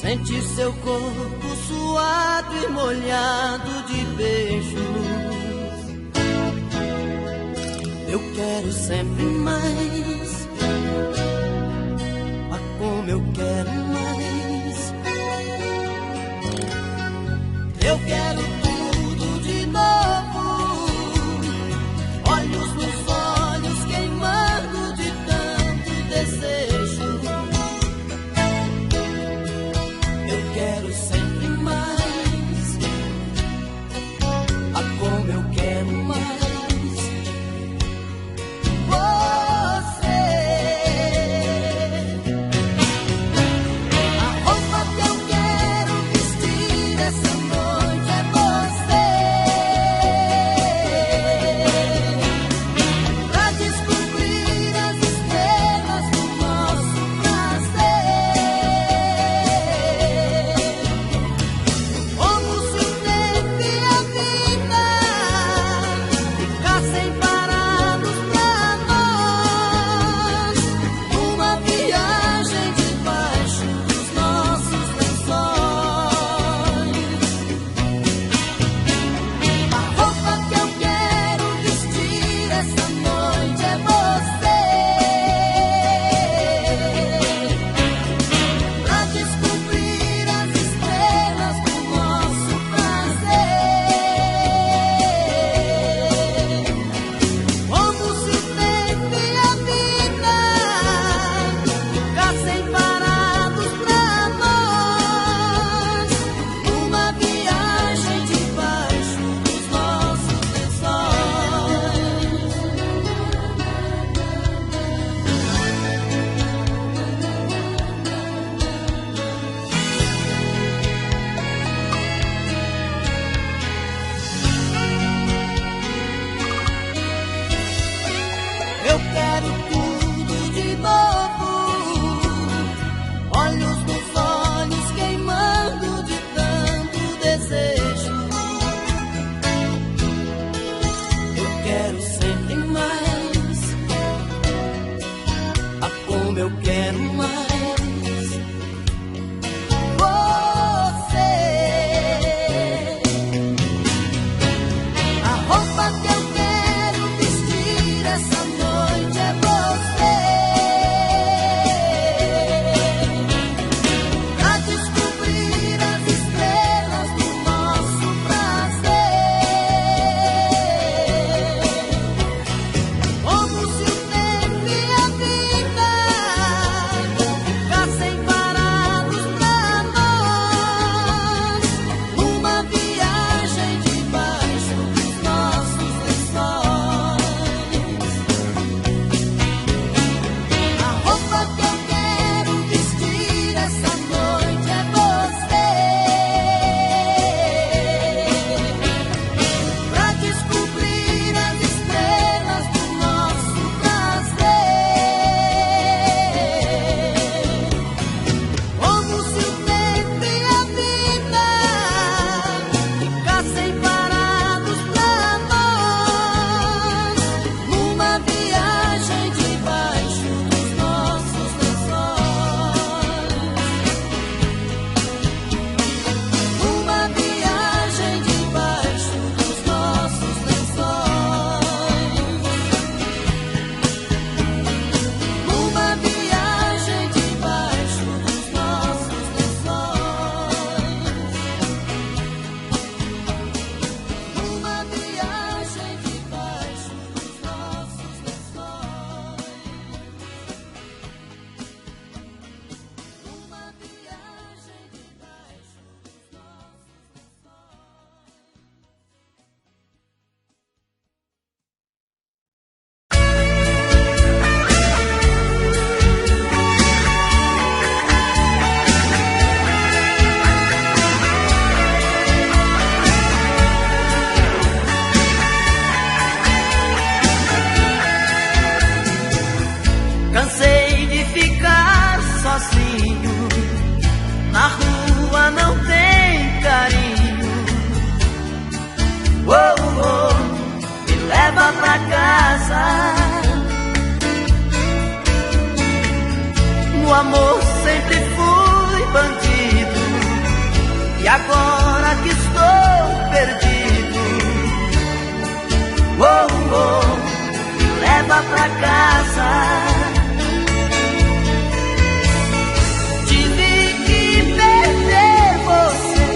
Sente seu corpo suado e molhado de beijos. Eu quero sempre mais. Ah, como eu quero mais. Eu quero tudo de novo. Olhos nos olhos queimando de tanto desejo. Eu quero sempre mais. Ah, como eu quero mais. Eu quero tudo de novo. Olhos nos olhos queimando de tanto desejo. Eu quero sempre mais. Ah, como eu quero mais. Você. A roupa que eu quero vestir essa noite é você. Pra descobrir as estrelas do nosso prazer. Como se o tempo e a vida ficassem parados pra nós. Numa viagem debaixo dos nossos lençóis. A roupa que eu quero vestir essa noite é você. Pra descobrir as estrelas do nosso prazer. Como se o tempo e a vida ficassem parados pra nós. Numa viagem debaixo dos nossos lençóis. Numa viagem debaixo dos nossos lençóis. Numa viagem debaixo dos nossos lençóis. Numa viagem debaixo dos nossos lençóis. Numa viagem debaixo dos nossos Cansei de ficar sozinho. Na rua não tem carinho. Oh, oh, me leva pra casa. No amor sempre fui bandido. agora que estou perdido, oh, oh, me leva pra casa. Tive que perder você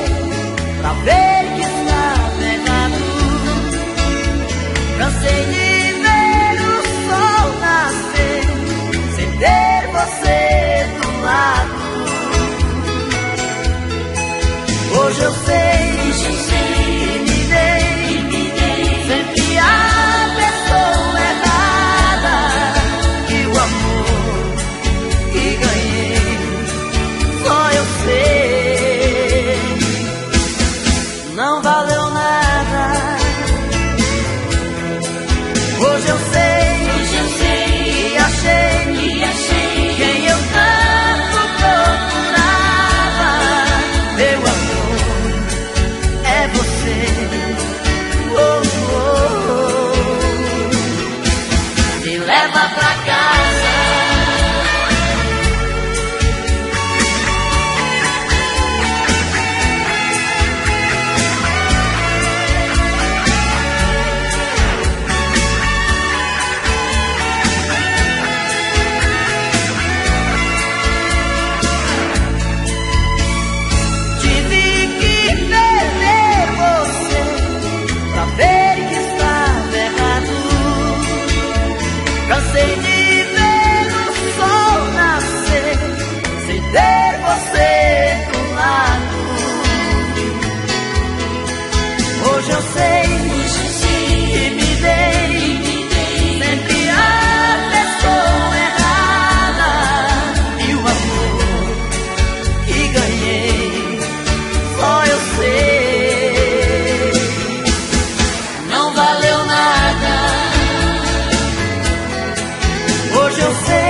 pra ver que estava errado. Cansei de ver o sol nascer sem ter você do lado. Hoje eu sei que me dei sempre a pessoa errada, e o amor que ganhei só eu sei. Não valeu nada. Hoje eu sei e achei quem eu tanto procurava. Meu amor, é você. Oh, oh, oh. Me leva pra casa. Cansei de ver o sol nascer sem ter você do lado. Hoje eu sei que me dei sempre a pessoa errada, e o amor que ganhei só eu sei. Não valeu nada. Hoje eu sei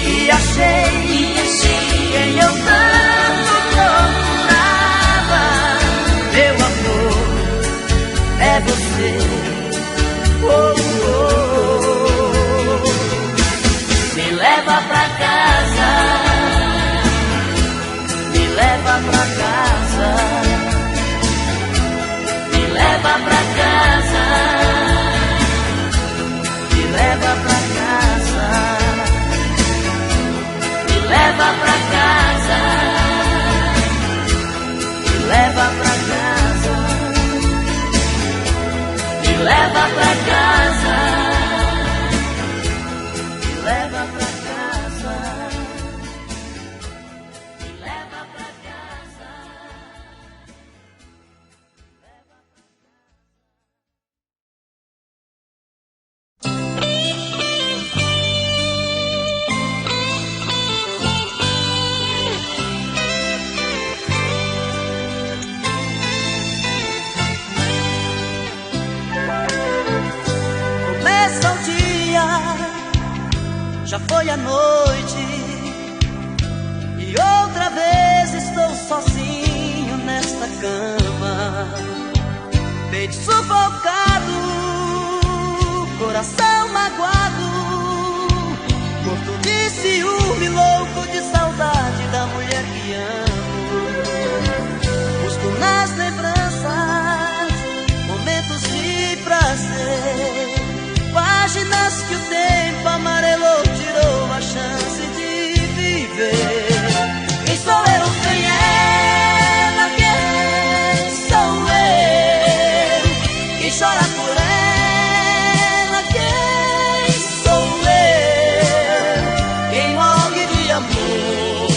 e achei quem eu tanto procurava. Meu amor, é você. Oh, oh, oh. Me leva pra casa. Me leva pra casa. Me leva pra casa. Me leva pra casa. Me leva pra casa. Me leva pra casa. Me leva pra casa. Me leva pra casa. Me leva pra casa. Já foi a noite e outra vez estou sozinho nesta cama, peito sufocado, coração magoado, morto de ciúme, louco de saudade da mulher que amo. Busco nas lembranças momentos de prazer, páginas que o tempo amarelou, tirou a chance de viver. Quem sou eu? Quem ela? Quem sou eu? Quem chora por ela? Quem sou eu? Quem morre de amor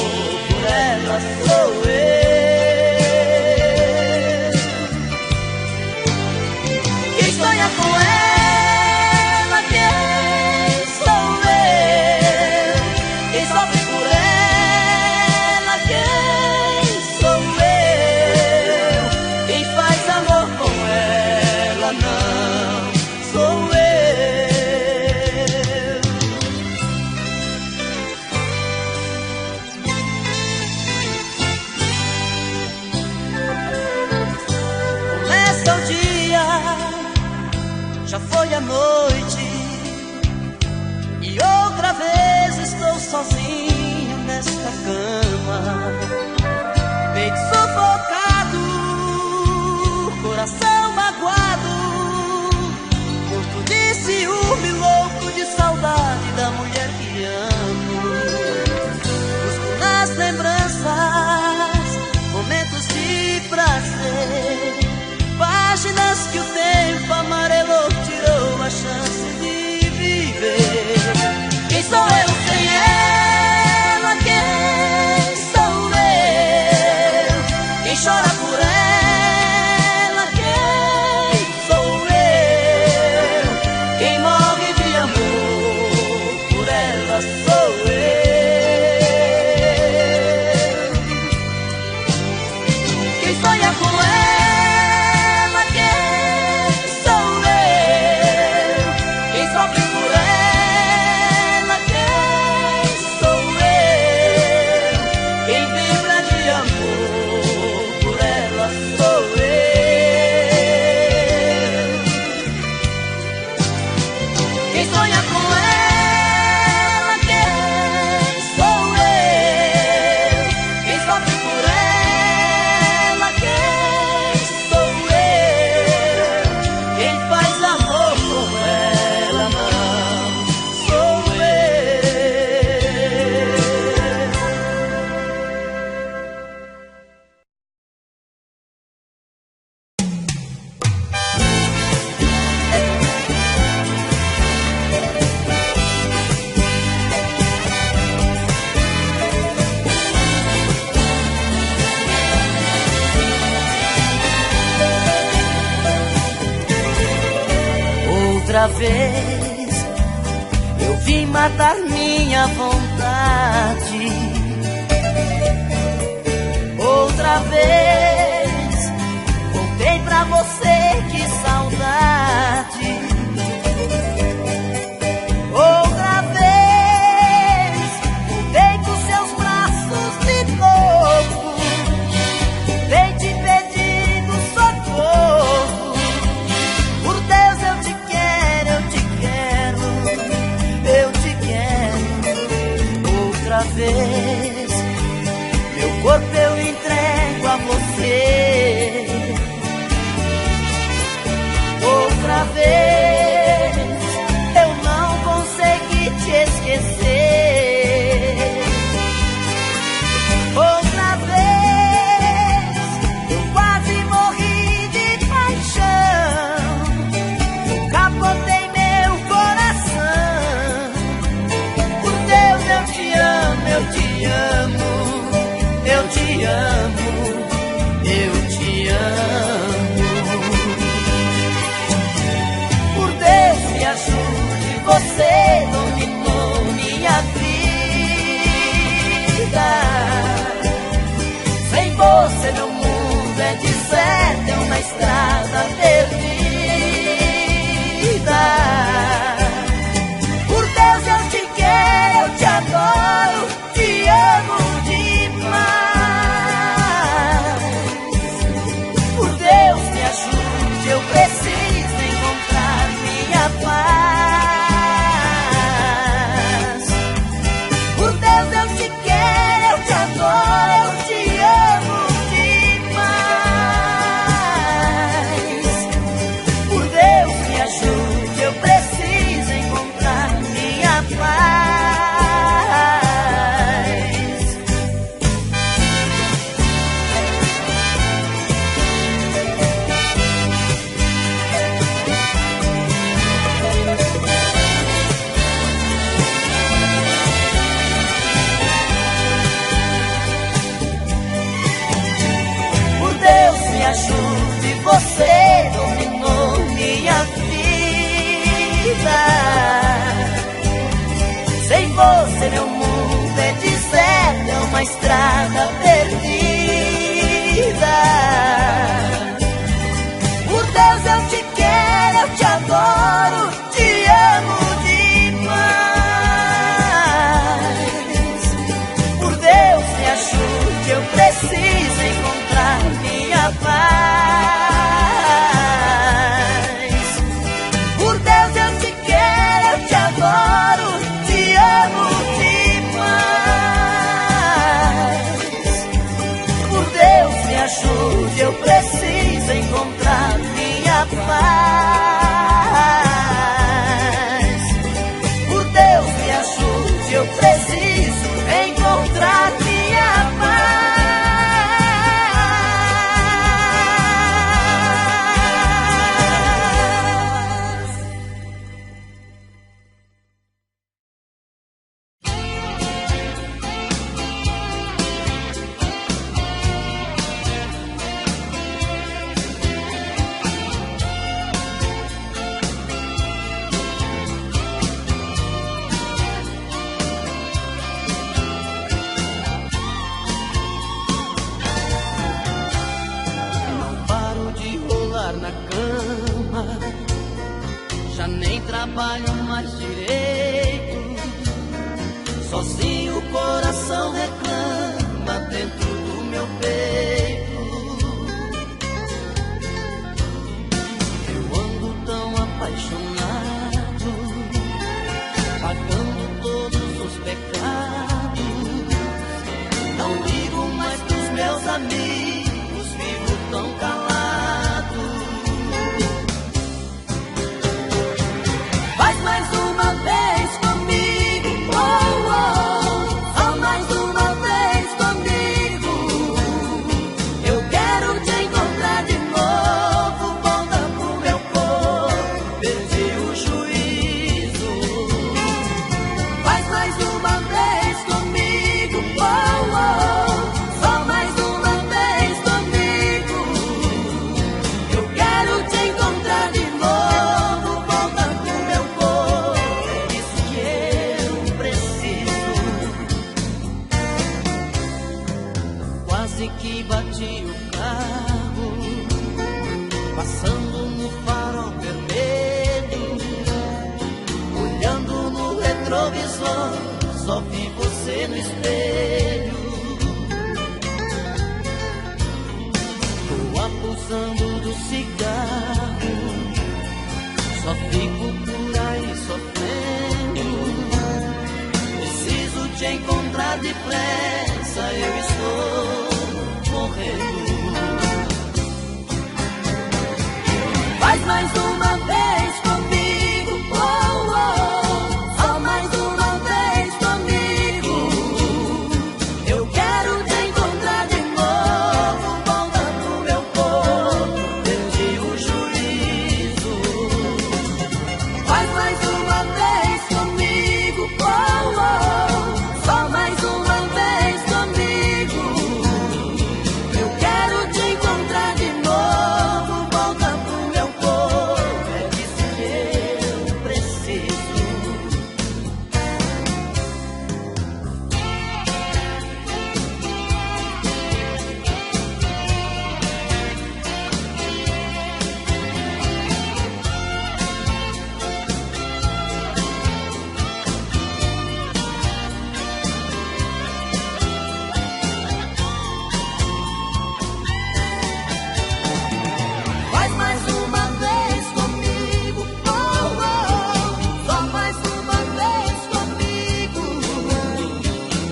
por ela sou eu. Quem sonha com ela? Já foi a noite e outra vez estou sozinho nesta cama, peito sufocado, de amor por ela sou eu. Quem sonha com ela, quem sou eu. Quem sofre por ela, quem sou eu. Quem faz amor com ela, não sou outra vez eu vim matar minha vontade. Outra vez voltei pra você, que saudade. Outra vez voltei com seus braços de novo. Voltei te pedindo socorro. Por Deus eu te quero, eu te quero, eu te quero. Outra vez meu corpo eu entrego a você. Outra vez eu não consegui te esquecer. Outra vez eu quase morri de paixão. Capotei meu coração. Por Deus eu te amo, eu te amo, eu te amo, eu te amo. Por Deus me ajude, você dominou minha vida. Sem você meu mundo é deserto, é uma estrada perdida. Por Deus eu te quero, eu te adoro, te amo demais. Por Deus me ajude, eu preciso encontrar minha paz. Por Deus eu te quero, eu te adoro, eu te amo demais. Por Deus me ajude, eu preciso encontrar minha paz. Por Deus me ajude, você dominou minha vida. Sem você meu mundo é deserto, é uma estrada perdida. Por Deus eu te quero, eu te adoro, te amo demais. Por Deus me ajude, eu preciso encontrar minha paz. Por Deus eu te quero, eu te adoro, te amo demais. Por Deus me ajude, eu preciso encontrar minha paz. Por Deus me ajude, eu preciso encontrar minha paz. Na cama, já nem trabalho mais direito. Sozinho o coração reclama dentro do meu amigos, vivo tão calado. Faz mais uma vez comigo, oh, oh, só mais uma vez comigo. Eu quero te encontrar de novo, volta pro meu corpo, perdi o juízo. Faz mais uma vez comigo, oh, oh, só mais uma vez comigo. Eu quero te encontrar de novo, volta pro meu corpo, é isso que eu preciso. Quase que bati o carro, passando no farol vermelho, olhando no retrovisor, só vi você no espelho. Tô abusando do cigarro, só fico por aí sofrendo. Preciso te encontrar depressa, eu estou morrendo. Faz mais uma vez comigo, oh, oh, só mais uma vez comigo. Eu quero te encontrar de novo, volta pro meu corpo, perdi o juízo. Faz mais uma vez comigo, oh, oh, só mais uma vez comigo. Eu quero te encontrar de novo, volta pro meu corpo, é disso que eu preciso. Faz mais uma vez comigo, oh, oh, só mais uma vez comigo.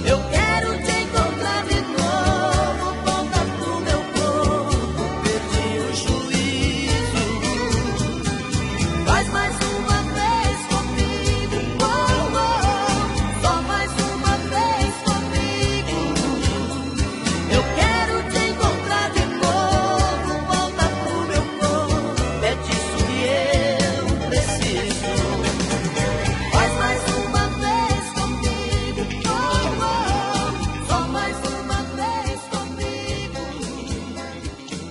Eu quero te encontrar de novo, volta pro meu corpo, perdi o juízo. Faz mais uma vez comigo, oh, oh, só mais uma vez comigo. Eu quero te encontrar de novo, volta pro meu corpo, é disso que eu preciso. Faz mais uma vez comigo, oh, oh, só mais uma vez comigo.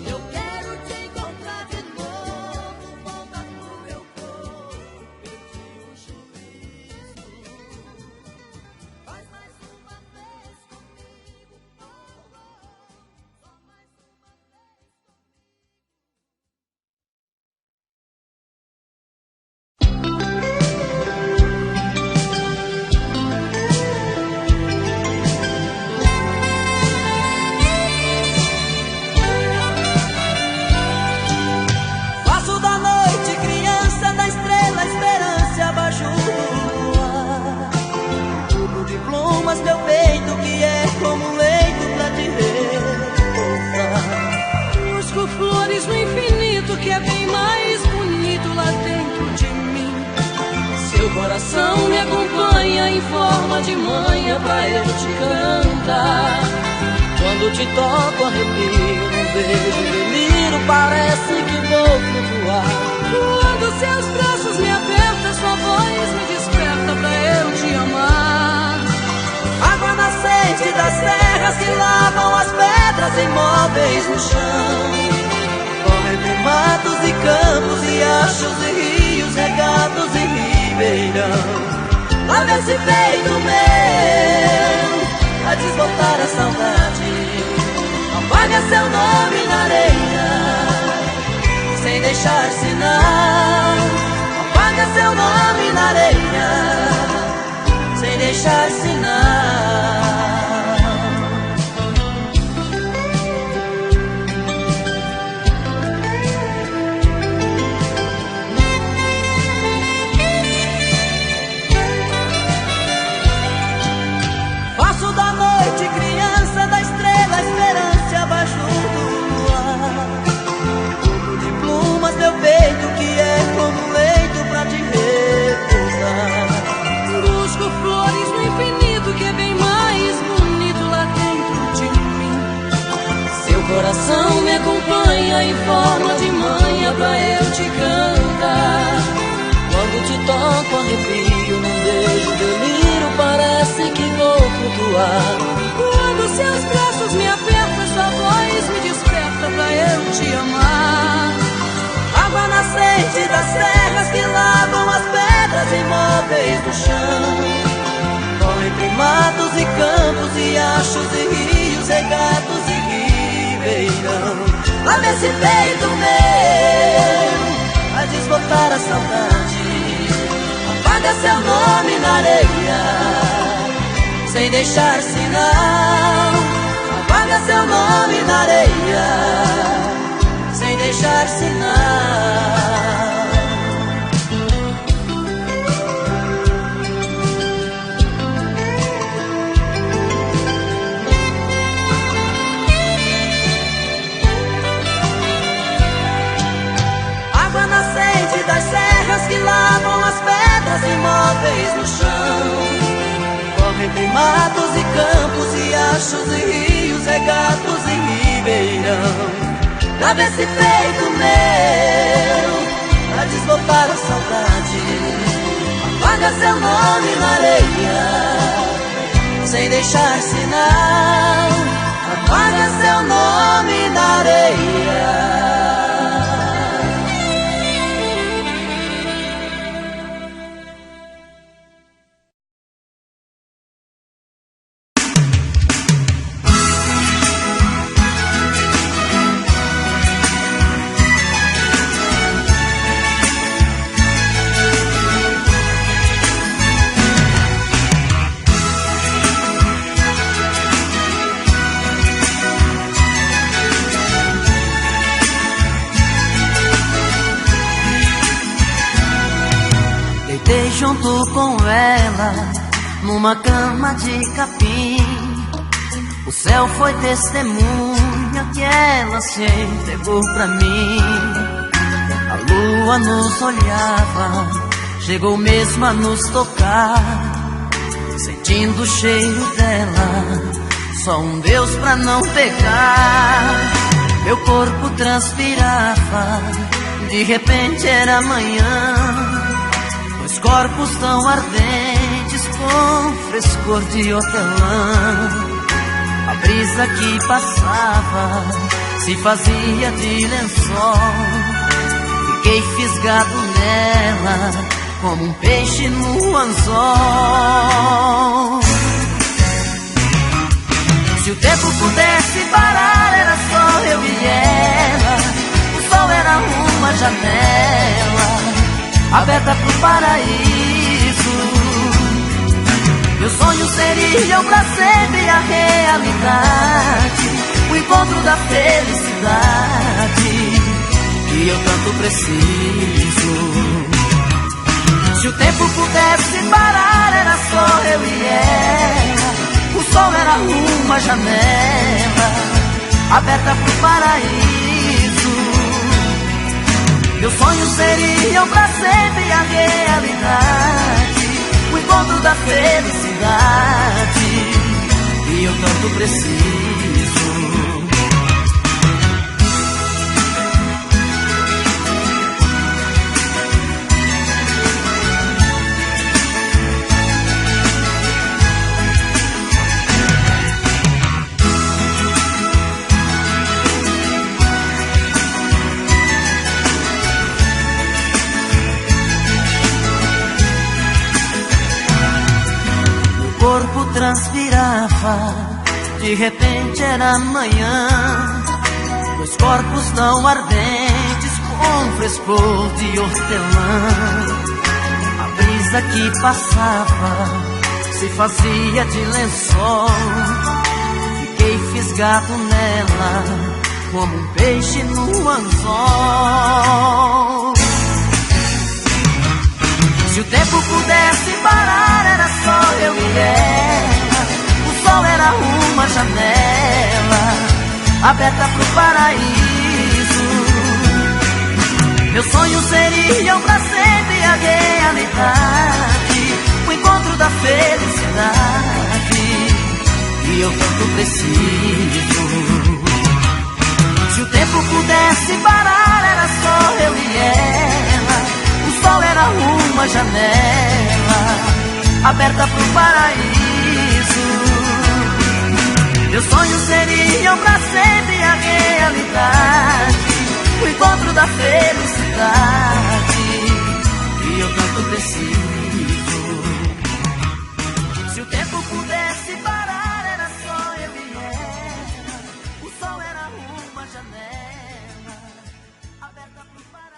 Eu quero te encontrar de novo, volta pro meu corpo, perdi o juízo. Faz mais uma vez comigo, oh, oh, só mais uma Faço da noite criança, da estrela esperança abaixo do luar. Tudo de plumas meu peito que é como um leito pra te repousar. Busco flores no infinito que é bem mais bonito lá dentro de mim. Seu coração me acompanha em forma de manha pra eu te cantar. Quando te toco arrepio, um beijo deliro, parece que vou flutuar. Quando seus braços me apertam, sua voz me desperta pra eu te amar. Água nascente das terras que lavam as pedras imóveis no chão. Corre entre matos e campos, riachos e rios regados em ribeirão. Lave esse peito meu a desbotar a saudade. Apaga seu nome na areia sem deixar sinal. Apaga seu nome na areia sem deixar sinal. Faço da noite criança, da estrela esperança abaixo coração me acompanha em forma de manha pra eu te cantar. Quando te toco arrepio, num beijo delírio, parece que vou flutuar. Quando seus braços me apertam, sua voz me desperta pra eu te amar. Água nascente das serras que lavam as pedras imóveis do chão. Corre entre matos e campos, riachos e rios, regatos e ribeirão. Lava esse peito meu, a desbotar a saudade. Apaga seu nome na areia, sem deixar sinal. Apaga seu nome na areia, sem deixar sinal. Água nascente das serras que lavam as pedras imóveis no chão. Corre entre matos e campos, riachos e rios, regatos e ribeirão. Lava esse peito meu, pra desbotar a saudade. Apaga seu nome na areia, sem deixar sinal. Apaga seu nome na areia. Junto com ela, numa cama de capim, o céu foi testemunha que ela se entregou pra mim. A lua nos olhava, chegou mesmo a nos tocar, sentindo o cheiro dela, só um Deus pra não pecar. Meu corpo transpirava, de repente era manhã. Os corpos tão ardentes com frescor de hortelã. A brisa que passava se fazia de lençol. Fiquei fisgado nela como um peixe no anzol. Se o tempo pudesse parar, era só eu e ela. O sol era uma janela aberta pro paraíso. Meus sonhos seriam pra sempre a realidade, o encontro da felicidade que eu tanto preciso. Se o tempo pudesse parar, era só eu e ela. O sol era uma janela aberta pro paraíso. Meus sonhos seriam pra sempre a realidade, o encontro da felicidade que eu tanto preciso. O corpo transpirava, de repente era manhã. Dois corpos tão ardentes com frescor de hortelã. A brisa que passava se fazia de lençol. Fiquei fisgado nela como um peixe no anzol. Se o tempo pudesse parar, era só eu e ela. O sol era uma janela aberta pro paraíso. Meus sonhos seriam pra sempre a realidade, o encontro da felicidade que eu tanto preciso. uma janela aberta pro paraíso. Meus sonhos seriam pra sempre a realidade, o encontro da felicidade que eu tanto preciso. Se o tempo pudesse parar, era só eu e ela. O sol era uma janela aberta pro paraíso.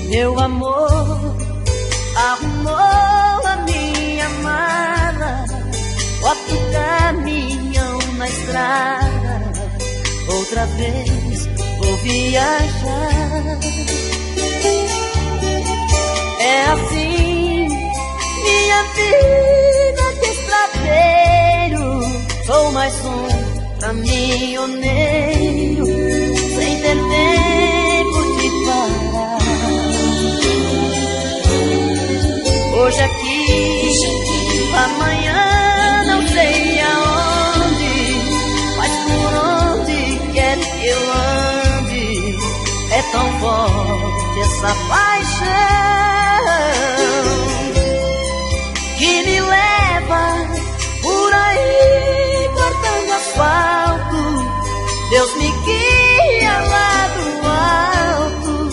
Meu amor arrumou a minha mala, outro caminhão na estrada, outra vez vou viajar. É assim minha vida de estradeiro, sou mais um caminhoneiro, sem ter tempo de parar. Hoje aqui, amanhã não sei aonde, mas por onde quer que eu ande, é tão forte essa paixão que me leva por aí cortando asfalto. Deus me guia lá do alto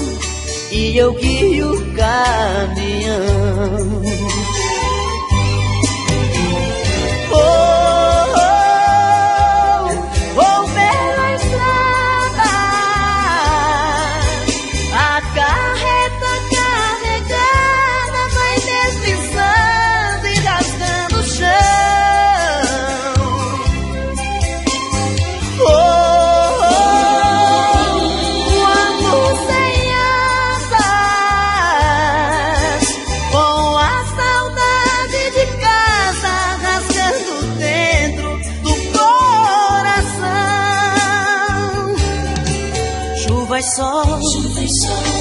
e eu guio o caminhão. Vou pela estrada, a carreta carregada vai deslizando e rasgando o chão. Voando sem asas, com a saudade de casa rasgando dentro do coração. Chuva e sol,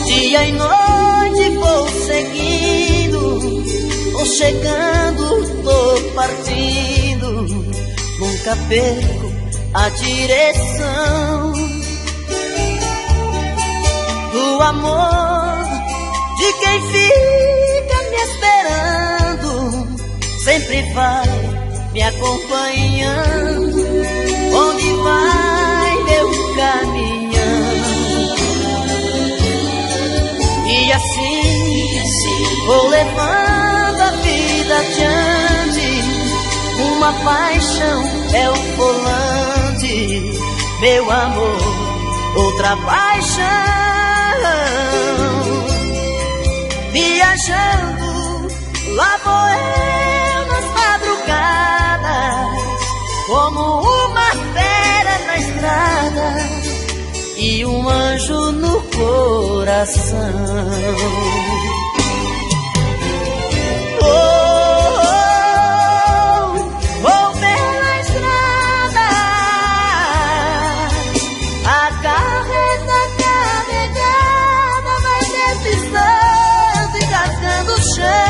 dia e noite vou seguindo, vou chegando, tô partindo, nunca perco a direção do amor de quem fica me esperando, sempre vai me acompanhando, onde vai meu caminhão. E assim vou levando a vida adiante, uma paixão é o volante, meu amor, outra paixão. Viajando, lá vou eu nas madrugadas, como uma fera na estrada e um anjo no coração. Vou pela estrada, a carreta carregada vai deslizando e rasgando o chão.